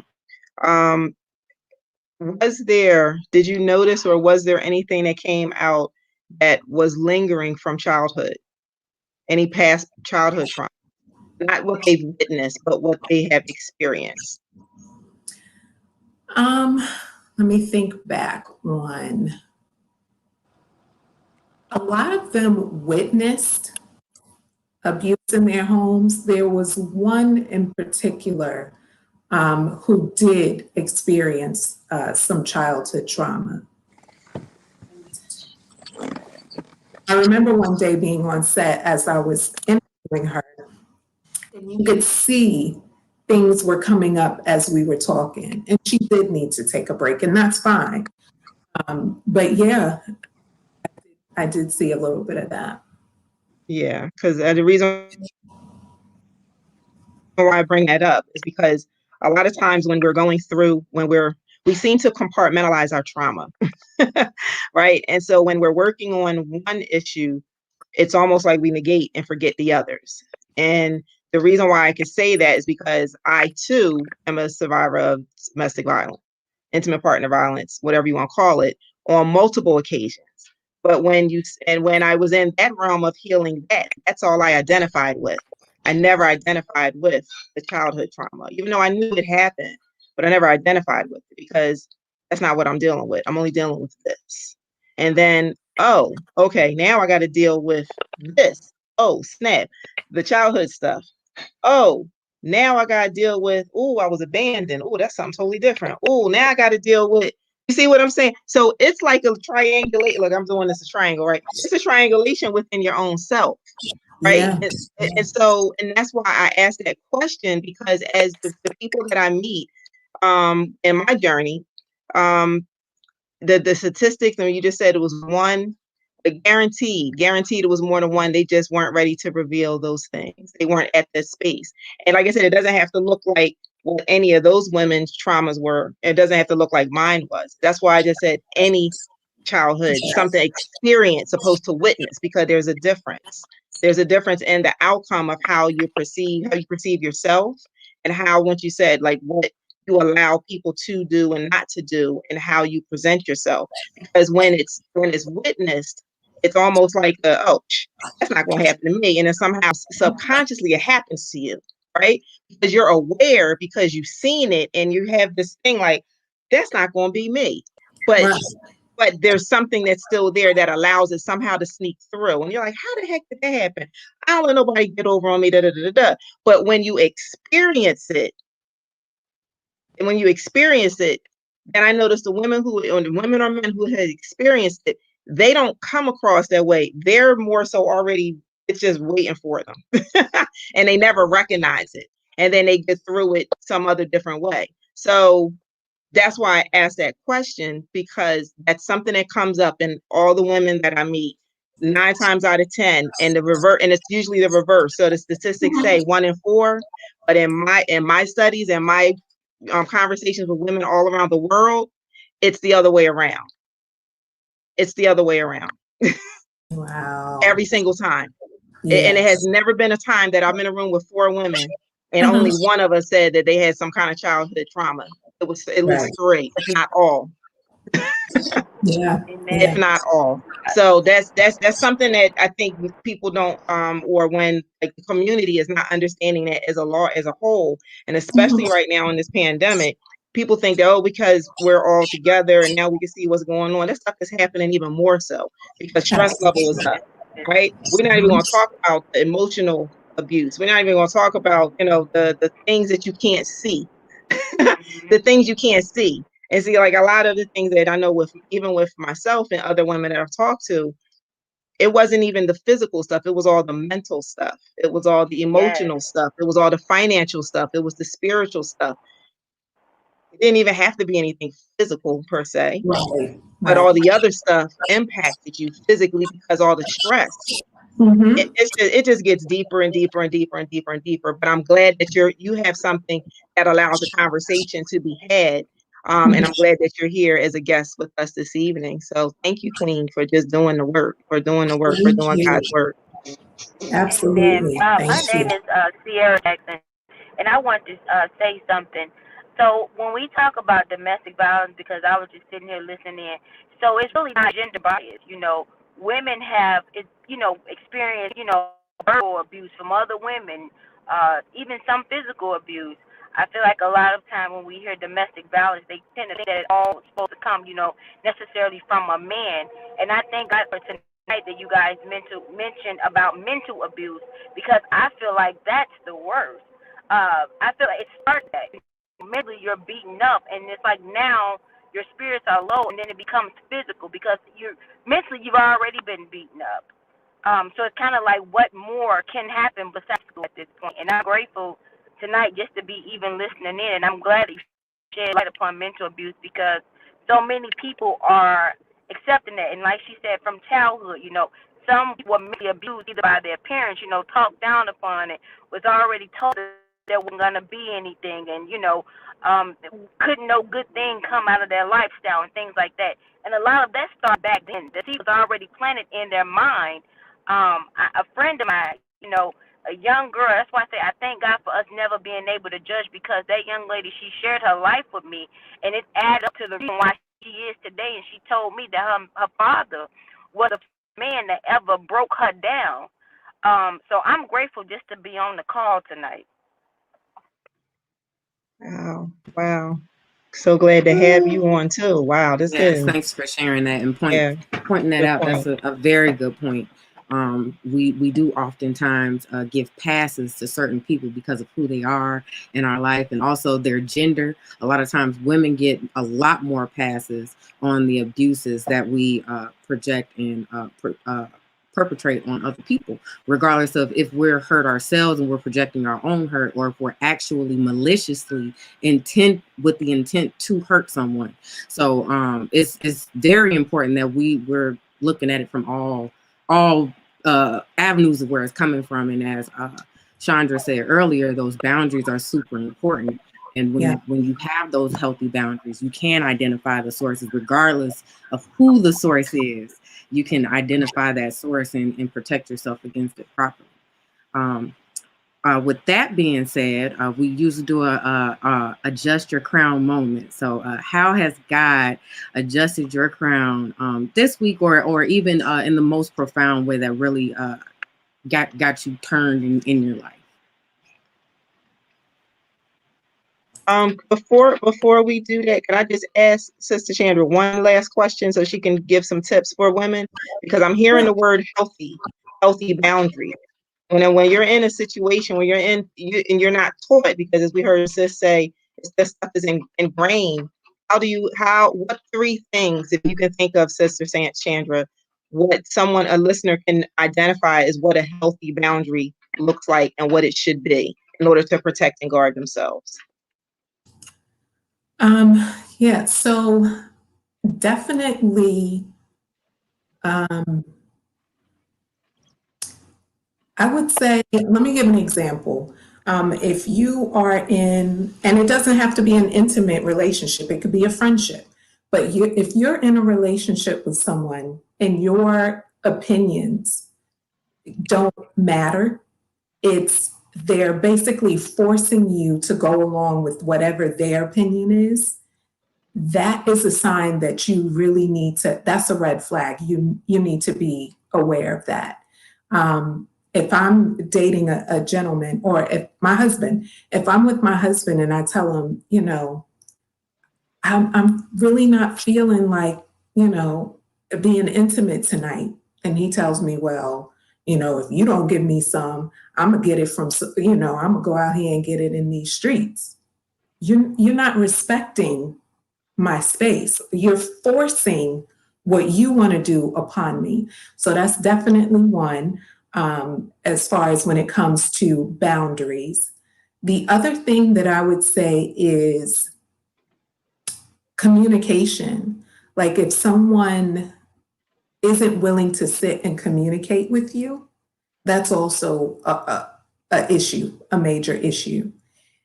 S3: did you notice or was there anything that came out that was lingering from childhood? Any past childhood trauma? Not what they've witnessed, but what they have experienced.
S12: Let me think back on. A lot of them witnessed abuse in their homes. There was one in particular who did experience some childhood trauma. I remember one day being on set as I was interviewing her, and you could see things were coming up as we were talking, and she did need to take a break, and that's fine. But yeah, I did see a little bit of that.
S3: Yeah, because the reason why I bring that up is because a lot of times when we're going through, we seem to compartmentalize our trauma, right? And so when we're working on one issue, it's almost like we negate and forget the others. And the reason why I can say that is because I too am a survivor of domestic violence, intimate partner violence, whatever you want to call it, on multiple occasions. But when I was in that realm of healing, that's all I identified with. I never identified with the childhood trauma, even though I knew it happened, but I never identified with it because that's not what I'm dealing with. I'm only dealing with this. And then, oh, okay, now I got to deal with this. Oh, snap, the childhood stuff. Oh, now I got to deal with, oh, I was abandoned. Oh, that's something totally different. Oh, now I got to deal with, you see what I'm saying? So it's like a triangulate. Look, I'm doing this a triangle, right? It's a triangulation within your own self, right?
S12: Yeah.
S3: And that's why I asked that question, because as the people that I meet in my journey, the statistics, I mean, you just said it was one, but guaranteed it was more than one. They just weren't ready to reveal those things. They weren't at this space. And like I said, it doesn't have to look like what any of those women's traumas were. It doesn't have to look like mine was. That's why I just said any childhood, something experience opposed to witness, because there's a difference. There's a difference in the outcome of how you perceive yourself, and how, once you said, like, what you allow people to do and not to do, and how you present yourself. Because when it's witnessed, it's almost like, oh, that's not going to happen to me. And then somehow subconsciously it happens to you, right? Because you're aware, because you've seen it, and you have this thing like, that's not going to be me. But there's something that's still there that allows it somehow to sneak through. And you're like, how the heck did that happen? I don't let nobody get over on me, da, da, da, da. But when you experience it, then I noticed the women or men who had experienced it, they don't come across that way. They're more so already, it's just waiting for them. And they never recognize it. And then they get through it some other different way. So that's why I asked that question, because that's something that comes up in all the women that I meet 9 times out of 10, and and it's usually the reverse. So the statistics say 1 in 4, but in my studies and my conversations with women all around the world, it's the other way around. It's the other way around.
S12: Wow.
S3: Every single time.
S12: Yes.
S3: And it has never been a time that I'm in a room with 4 women and only one of us said that they had some kind of childhood trauma. It was at least 3, if not all.
S12: Yeah.
S3: If not all. So that's something that I think people don't, or when, like, the community is not understanding that as a whole, and especially right now in this pandemic, people think that, oh, because we're all together and now we can see what's going on. That stuff is happening even more so because stress level is up, right? We're not even going to talk about the emotional abuse. We're not even going to talk about, the things that you can't see, the things you can't see. And see, like, a lot of the things that I know, even with myself and other women that I've talked to, it wasn't even the physical stuff. It was all the mental stuff. It was all the emotional stuff. It was all the financial stuff. It was the spiritual stuff. It didn't even have to be anything physical per se, but all the other stuff impacted you physically because all the stress. It just gets deeper and deeper and deeper and deeper and deeper. But I'm glad that you have something that allows a conversation to be had. And I'm glad that you're here as a guest with us this evening. So thank you, Queen, for just doing the work, for doing God's work.
S12: Absolutely.
S15: My name is Sierra Jackson, and I want to say something. So when we talk about domestic violence, because I was just sitting here listening in, so it's really not gender bias. Women have, experienced, verbal abuse from other women, even some physical abuse. I feel like a lot of time when we hear domestic violence, they tend to think that it's all supposed to come, necessarily from a man. And I thank God for tonight that you guys mentioned about mental abuse, because I feel like that's the worst. I feel like it starts that mentally you're beaten up, and it's like now your spirits are low, and then it becomes physical because you've already been beaten up. So it's kind of like what more can happen besides school at this point. And I'm grateful tonight just to be even listening in, and I'm glad that you shed light upon mental abuse, because so many people are accepting that. And like she said, from childhood, some were mentally abused either by their parents, talked down upon it, was already told that there wasn't going to be anything, and, couldn't no good thing come out of their lifestyle and things like that. And a lot of that started back then. The seed was already planted in their mind. A friend of mine, a young girl, that's why I say I thank God for us never being able to judge, because that young lady, she shared her life with me, and it added up to the reason why she is today. And she told me that her father was a man that ever broke her down. So I'm grateful just to be on the call tonight.
S3: Wow. So glad to have you on too. Wow, this
S4: Yes, thanks for sharing that and pointing that out. That's a very good point. We do oftentimes give passes to certain people because of who they are in our life, and also their gender. A lot of times women get a lot more passes on the abuses that we project and perpetrate on other people, regardless of if we're hurt ourselves and we're projecting our own hurt, or if we're actually maliciously with the intent to hurt someone. So it's very important that we're looking at it from all avenues of where it's coming from. And as Chandra said earlier, those boundaries are super important. And when you have those healthy boundaries, you can identify the sources, regardless of who the source is. You can identify that source and protect yourself against it properly. With that being said, we usually do a adjust your crown moment. So how has God adjusted your crown this week, or even in the most profound way that really got you turned in your life?
S3: Before we do that, can I just ask Sister Chandra one last question so she can give some tips for women? Because I'm hearing the word healthy boundaries. When you're in a situation where and you're not taught, because as we heard Sis say, this stuff is ingrained. What 3 things, if you can think of, Sister Chandra, what a listener can identify as what a healthy boundary looks like and what it should be in order to protect and guard themselves?
S12: So definitely, I would say, let me give an example. If you are in, and it doesn't have to be an intimate relationship, it could be a friendship, but if you're in a relationship with someone and your opinions don't matter, they're basically forcing you to go along with whatever their opinion is, that is a sign that you really that's a red flag. You need to be aware of that. If I'm dating a gentleman, or if I'm with my husband and I tell him, I'm really not feeling like, being intimate tonight. And he tells me, well, if you don't give me some, I'm gonna get it from, I'm gonna go out here and get it in these streets. You're not respecting my space. You're forcing what you want to do upon me. So that's definitely one, as far as when it comes to boundaries. The other thing that I would say is communication. Like if someone isn't willing to sit and communicate with you, that's also a issue, a major issue.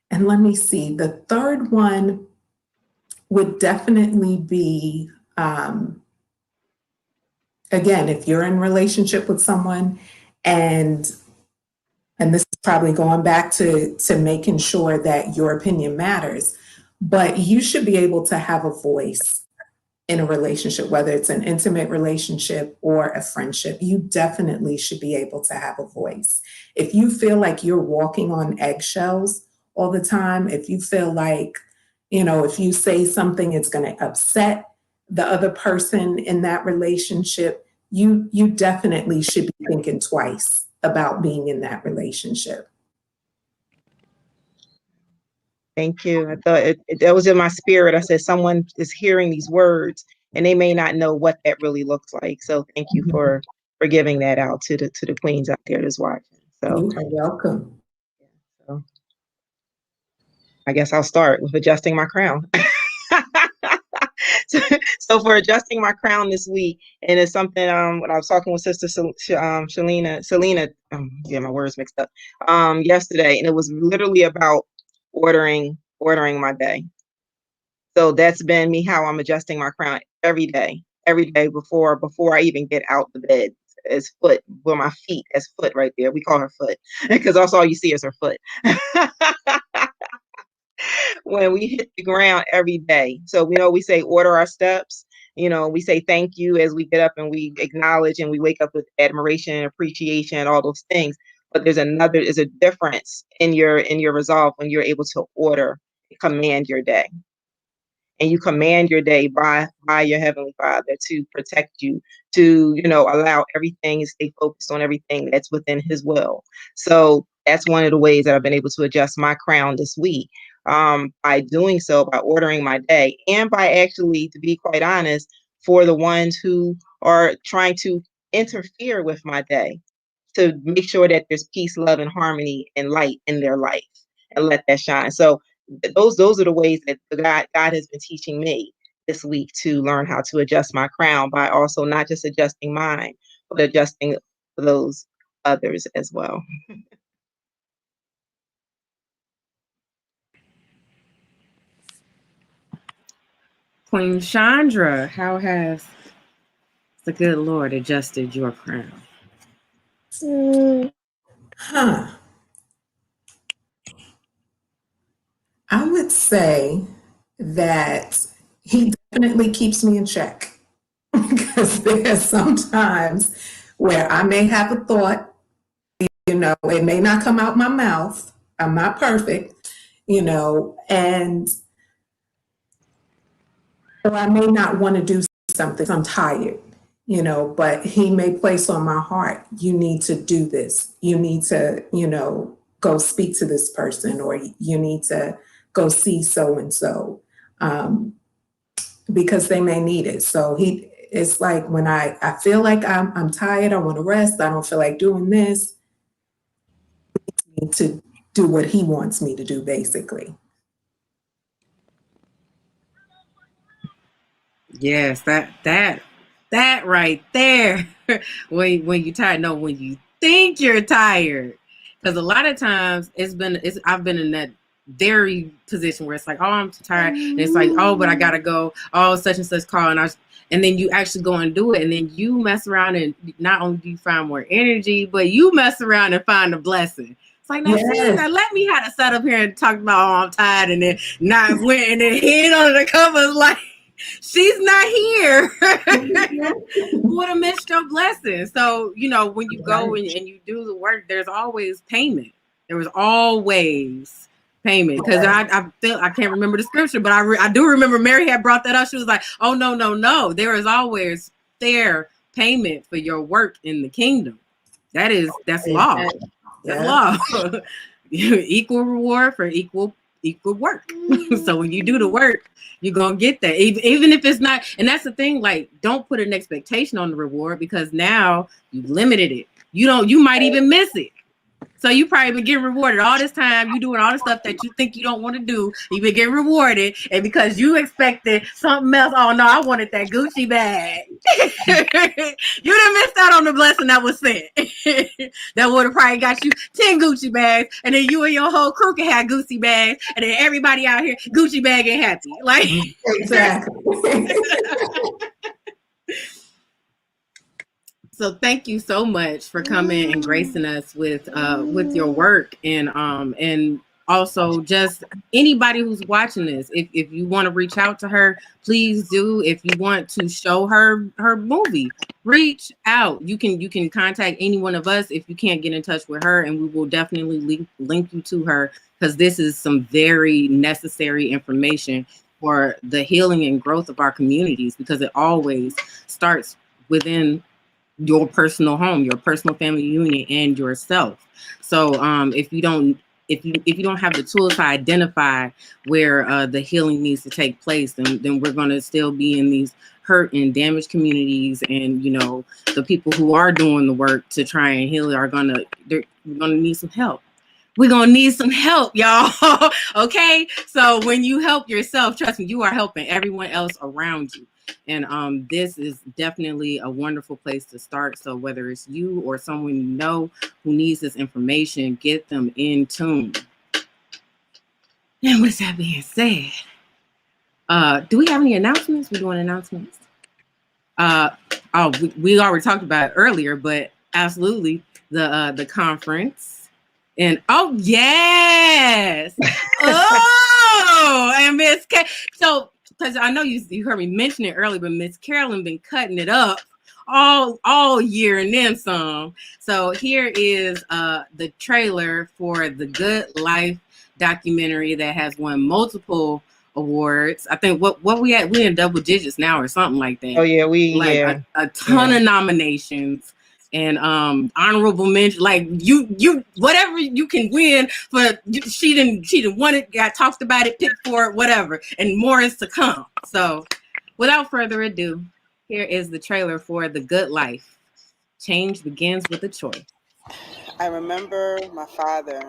S12: And let me see, the third one would definitely be, again, if you're in a relationship with someone and this is probably going back to making sure that your opinion matters, but you should be able to have a voice in a relationship, whether it's an intimate relationship or a friendship. You definitely should be able to have a voice. If you feel like you're walking on eggshells all the time, if you feel like, if you say something, it's going to upset the other person in that relationship, you definitely should be thinking twice about being in that relationship.
S3: Thank you. I thought that was in my spirit. I said someone is hearing these words and they may not know what that really looks like. So thank you for giving that out to the queens out there that's watching. So
S12: you are welcome.
S3: So I guess I'll start with adjusting my crown. So for adjusting my crown this week, and it's something when I was talking with Sister Selena, yeah, my words mixed up, yesterday, and it was literally about ordering my day. So that's been me, how I'm adjusting my crown every day before I even get out the bed. As foot, well, my feet as foot right there. We call her foot because that's all you see is her foot. When we hit the ground every day. So we say order our steps. We say thank you as we get up and we acknowledge and we wake up with admiration and appreciation and all those things. But there's a difference in your resolve when you're able to command your day. And you command your day by your Heavenly Father to protect you, to, allow everything to stay focused on everything that's within His will. So that's one of the ways that I've been able to adjust my crown this week, by doing so, by ordering my day, and by actually, to be quite honest, for the ones who are trying to interfere with my day, to make sure that there's peace, love, and harmony and light in their life, and let that shine. So those are the ways that God has been teaching me this week to learn how to adjust my crown, by also not just adjusting mine, but adjusting those others as well.
S4: Queen Chandra, how has the good Lord adjusted your crown?
S12: I would say that He definitely keeps me in check because there's sometimes where I may have a thought, it may not come out my mouth. I'm not perfect, and or I may not want to do something. I'm tired, but He may place on my heart, you need to do this. You need to, go speak to this person, or you need to go see so-and-so, because they may need it. So it's like when I feel like I'm tired, I want to rest, I don't feel like doing this, I need to do what He wants me to do, basically.
S4: Yes, that right there. when you're tired, no, when you think you're tired, because a lot of times I've been in that very position where it's like, oh, I'm too tired, and it's like, oh, but I gotta go, oh, such and such call, and then you actually go and do it, and then you mess around, and not only do you find more energy, but you mess around and find a blessing. It's like, now, now let me have to sit up here and talk about, oh, I'm tired, and then not went and then hid under the covers like she's not here. What a missed your blessing. So, when you go and you do the work, there's always payment. There was always payment. Because I can't remember the scripture, but I do remember Mary had brought that up. She was like, oh, no. There is always fair payment for your work in the kingdom. That's law. That's law. Equal reward for equal equal work. So when you do the work, you're gonna get that, even if it's not. And that's the thing, like, don't put an expectation on the reward, because now you've limited it. You might even miss it. So you probably been getting rewarded all this time. You doing all the stuff that you think you don't want to do. You've been getting rewarded, and because you expected something else. Oh no, I wanted that Gucci bag. You done missed out on the blessing that was sent. That would have probably got you 10 Gucci bags, and then you and your whole crew can have Gucci bags, and then everybody out here Gucci bag and happy. Like,
S12: exactly.
S4: So thank you so much for coming and gracing us with your work, and also just anybody who's watching this. If you want to reach out to her, please do. If you want to show her movie, reach out. You can contact any one of us if you can't get in touch with her, and we will definitely link you to her, because this is some very necessary information for the healing and growth of our communities, because it always starts within your personal home, your personal family union, and yourself. So if you don't have the tools to identify where the healing needs to take place, then we're going to still be in these hurt and damaged communities. And the people who are doing the work to try and heal we're gonna need some help. We're gonna need some help, y'all. Okay, so when you help yourself, trust me, you are helping everyone else around you. And this is definitely a wonderful place to start. So whether it's you or someone you know who needs this information, get them in tune. And with that being said, do we have any announcements? We're doing announcements. We already talked about it earlier, but absolutely the conference. And oh yes, oh, and Miss K. So, because I know you heard me mention it earlier, but Miss Carolyn been cutting it up all year and then some. So here is the trailer for the Good Life documentary that has won multiple awards. I think what we at, we in double digits now or something like that.
S3: Oh yeah,
S4: a ton of nominations. And honorable mention, like you whatever you can win for. She didn't won it, got talked about it, picked for it, whatever, and more is to come. So without further ado, here is the trailer for The Good Life. Change begins with a choice.
S2: I remember my father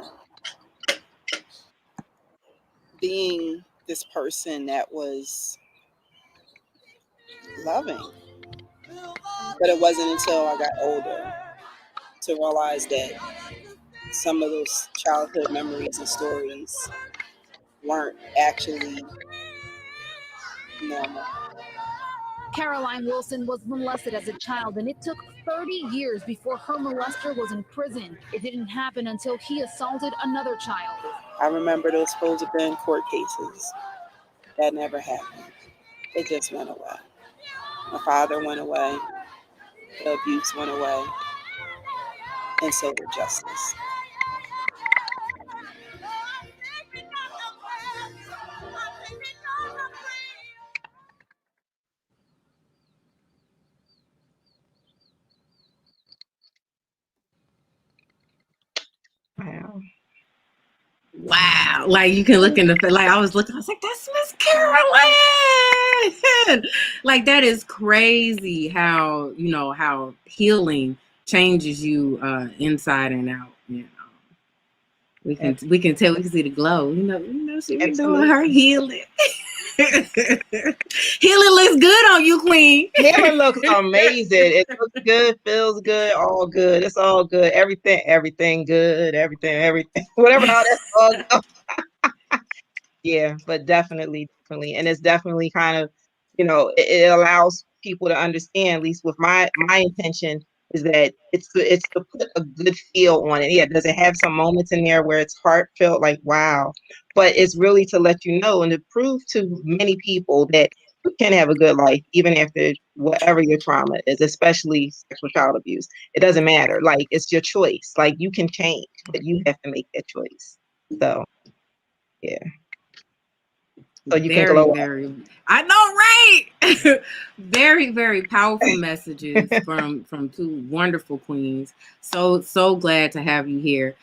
S2: being this person that was loving, but it wasn't until I got older to realize that some of those childhood memories and stories weren't actually normal.
S16: Caroline Wilson was molested as a child, and it took 30 years before her molester was in prison. It didn't happen until he assaulted another child.
S2: I remember those supposed to be court cases. That never happened. It just went away. My father went away. The abuse went away. And so did justice.
S4: Wow. Like you can look in the, like I was like, that's Miss Carolyn. Like that is crazy how, how healing changes you inside and out. We can tell, we can see the glow. She been doing her healing. Healing looks good on you, Queen.
S3: Healing looks amazing. It looks good, feels good, all good. It's all good. Everything good. Everything. Whatever. How that's all go. Yeah, but definitely. And it's definitely kind of, it allows people to understand, at least with my intention, is that it's to put a good feel on it. Yeah, does it have some moments in there where it's heartfelt, like wow, but it's really to let you know and to prove to many people that you can have a good life even after whatever your trauma is, especially sexual child abuse. It doesn't matter. Like it's your choice. Like you can change, but you have to make that choice. So yeah. So you can glow up.
S4: I know, right? Very, very powerful messages from two wonderful queens. So glad to have you here.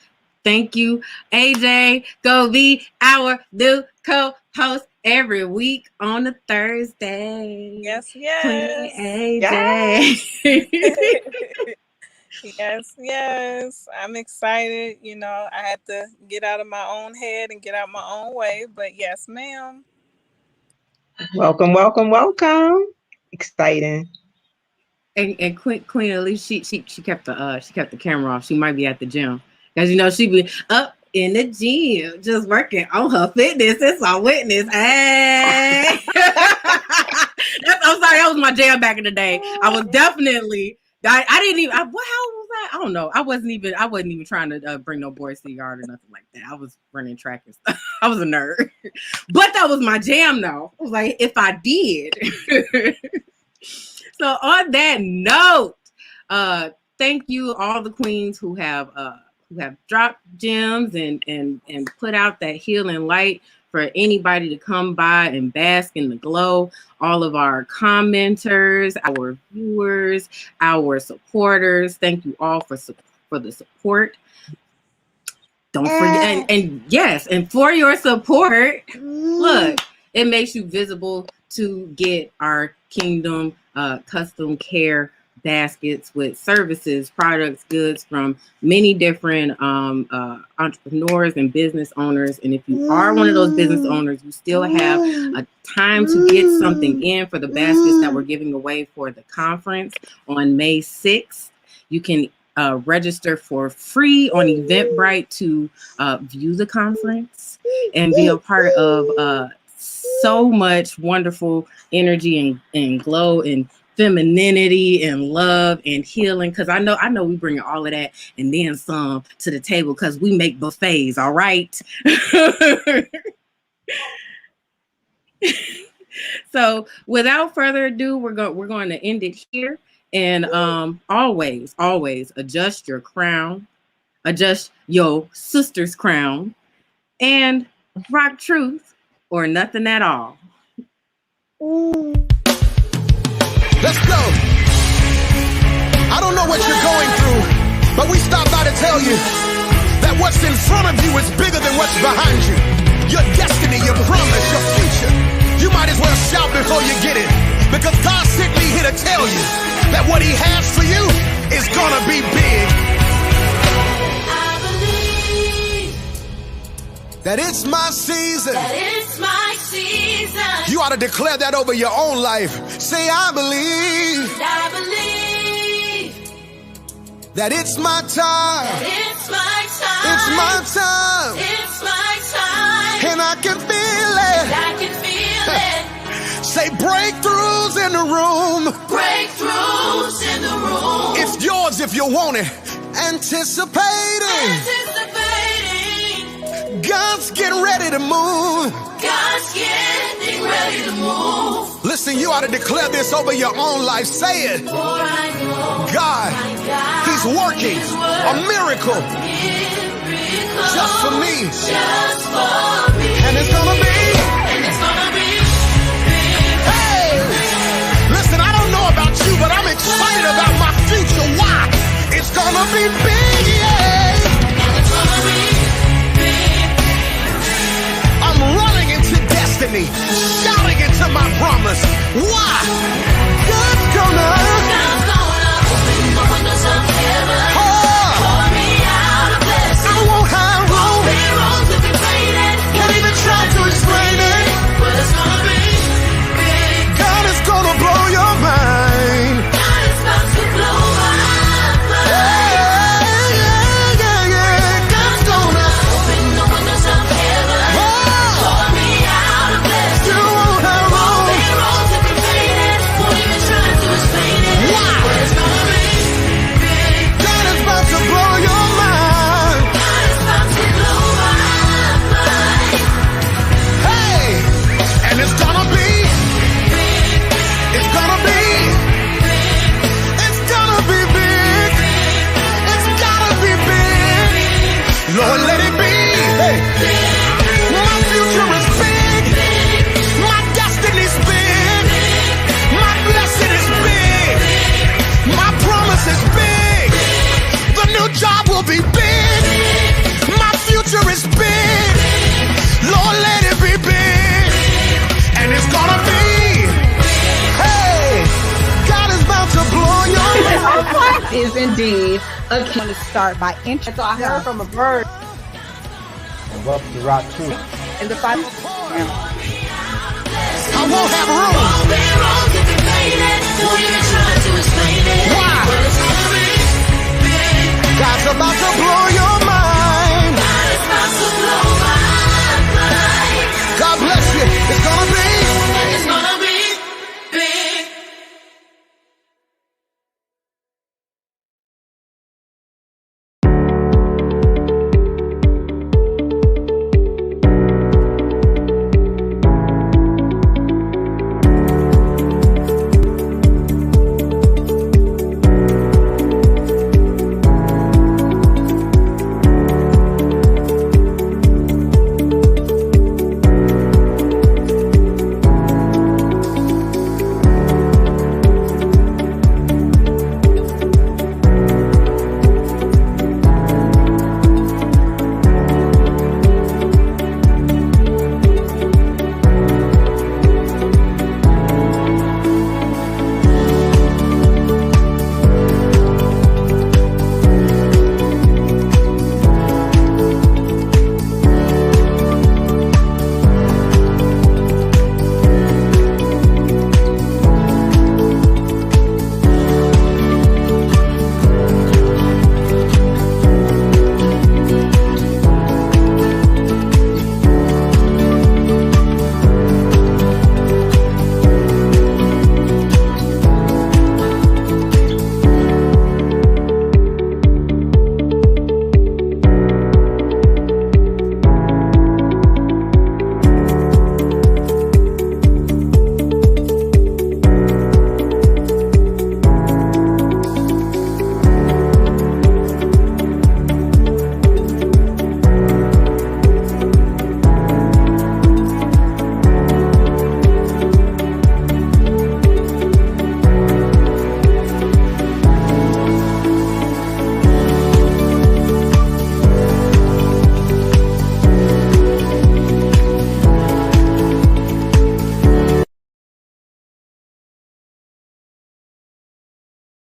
S4: Thank you, AJ. Go be our new co-host every week on a Thursday.
S5: Yes.
S4: Queen AJ.
S5: Yes. I'm excited. You know, I had to get out of my own head and get out my own way. But yes, ma'am.
S3: Welcome. Exciting.
S4: And Queen at least she kept the camera off. She might be at the gym. Because you know she be up in the gym just working on her fitness. It's our witness. Hey. I'm sorry, that was my jam back in the day. I was definitely I didn't even how was that? I don't know. I wasn't even trying to bring no boys to the yard or nothing like that. I was running track and stuff. I was a nerd. But that was my jam though. I was like, if I did. So on that note, thank you all the queens who have dropped gems and put out that healing light for anybody to come by and bask in the glow. All of our commenters, our viewers, our supporters. Thank you all for the support. Don't forget, and yes, and for your support, look, it makes you visible to get our Kingdom custom care baskets with services, products, goods from many different entrepreneurs and business owners. And if you are one of those business owners, you still have a time to get something in for the baskets that we're giving away for the conference on May 6th. You can register for free on Eventbrite to view the conference and be a part of so much wonderful energy and glow and femininity and love and healing, because I know we bring all of that and then some to the table because we make buffets. All right. So without further ado, we're going to end it here. And always adjust your crown, adjust your sister's crown, and rock truth or nothing at all.
S17: Let's go. I don't know what you're going through, but we stopped by to tell you that what's in front of you is bigger than what's behind you. Your destiny, your promise, your future. You might as well shout before you get it, because God sent me here to tell you that what he has for you is gonna be big.
S1: I believe
S17: that it's my season.
S1: that it's my season.
S17: You ought to declare that over your own life. Say, I believe
S1: I believe
S17: that it's my time.
S1: that it's my time.
S17: It's my time.
S1: It's my time.
S17: And I can feel it.
S1: I can feel it.
S17: Say breakthroughs in the room.
S1: Breakthroughs in the room.
S17: It's yours if you want it. Anticipating. God's getting ready to move.
S1: God's getting ready to move.
S17: Listen, you ought to declare this over your own life. Say it.
S1: For I know
S17: God, he's working a miracle just for me.
S1: just for me.
S17: And it's gonna be.
S1: And it's gonna be
S17: Hey, listen, I don't know about you, but I'm excited about my future. Why? It's gonna be big, yeah.
S1: and it's gonna be
S17: I'm running into destiny, shouting into my promise. Why? God's gonna
S1: open the windows of heaven. Pour me out a blessing.
S17: I won't have room.
S1: Be wrong to contain it.
S17: Can't even try to explain it.
S1: But it's gonna be big.
S17: God is gonna blow your mind.
S1: God is about to blow my mind.
S17: Yeah. God's gonna
S1: Open the windows of heaven. Pour me out a blessing.
S17: You won't have room.
S1: Be wrong to contain it.
S18: is indeed a
S2: I'm going to start by introducing.
S3: So I heard from a bird.
S19: And welcome to RockTrue.
S2: In the final.
S17: I won't have room. Why? God's about to blow your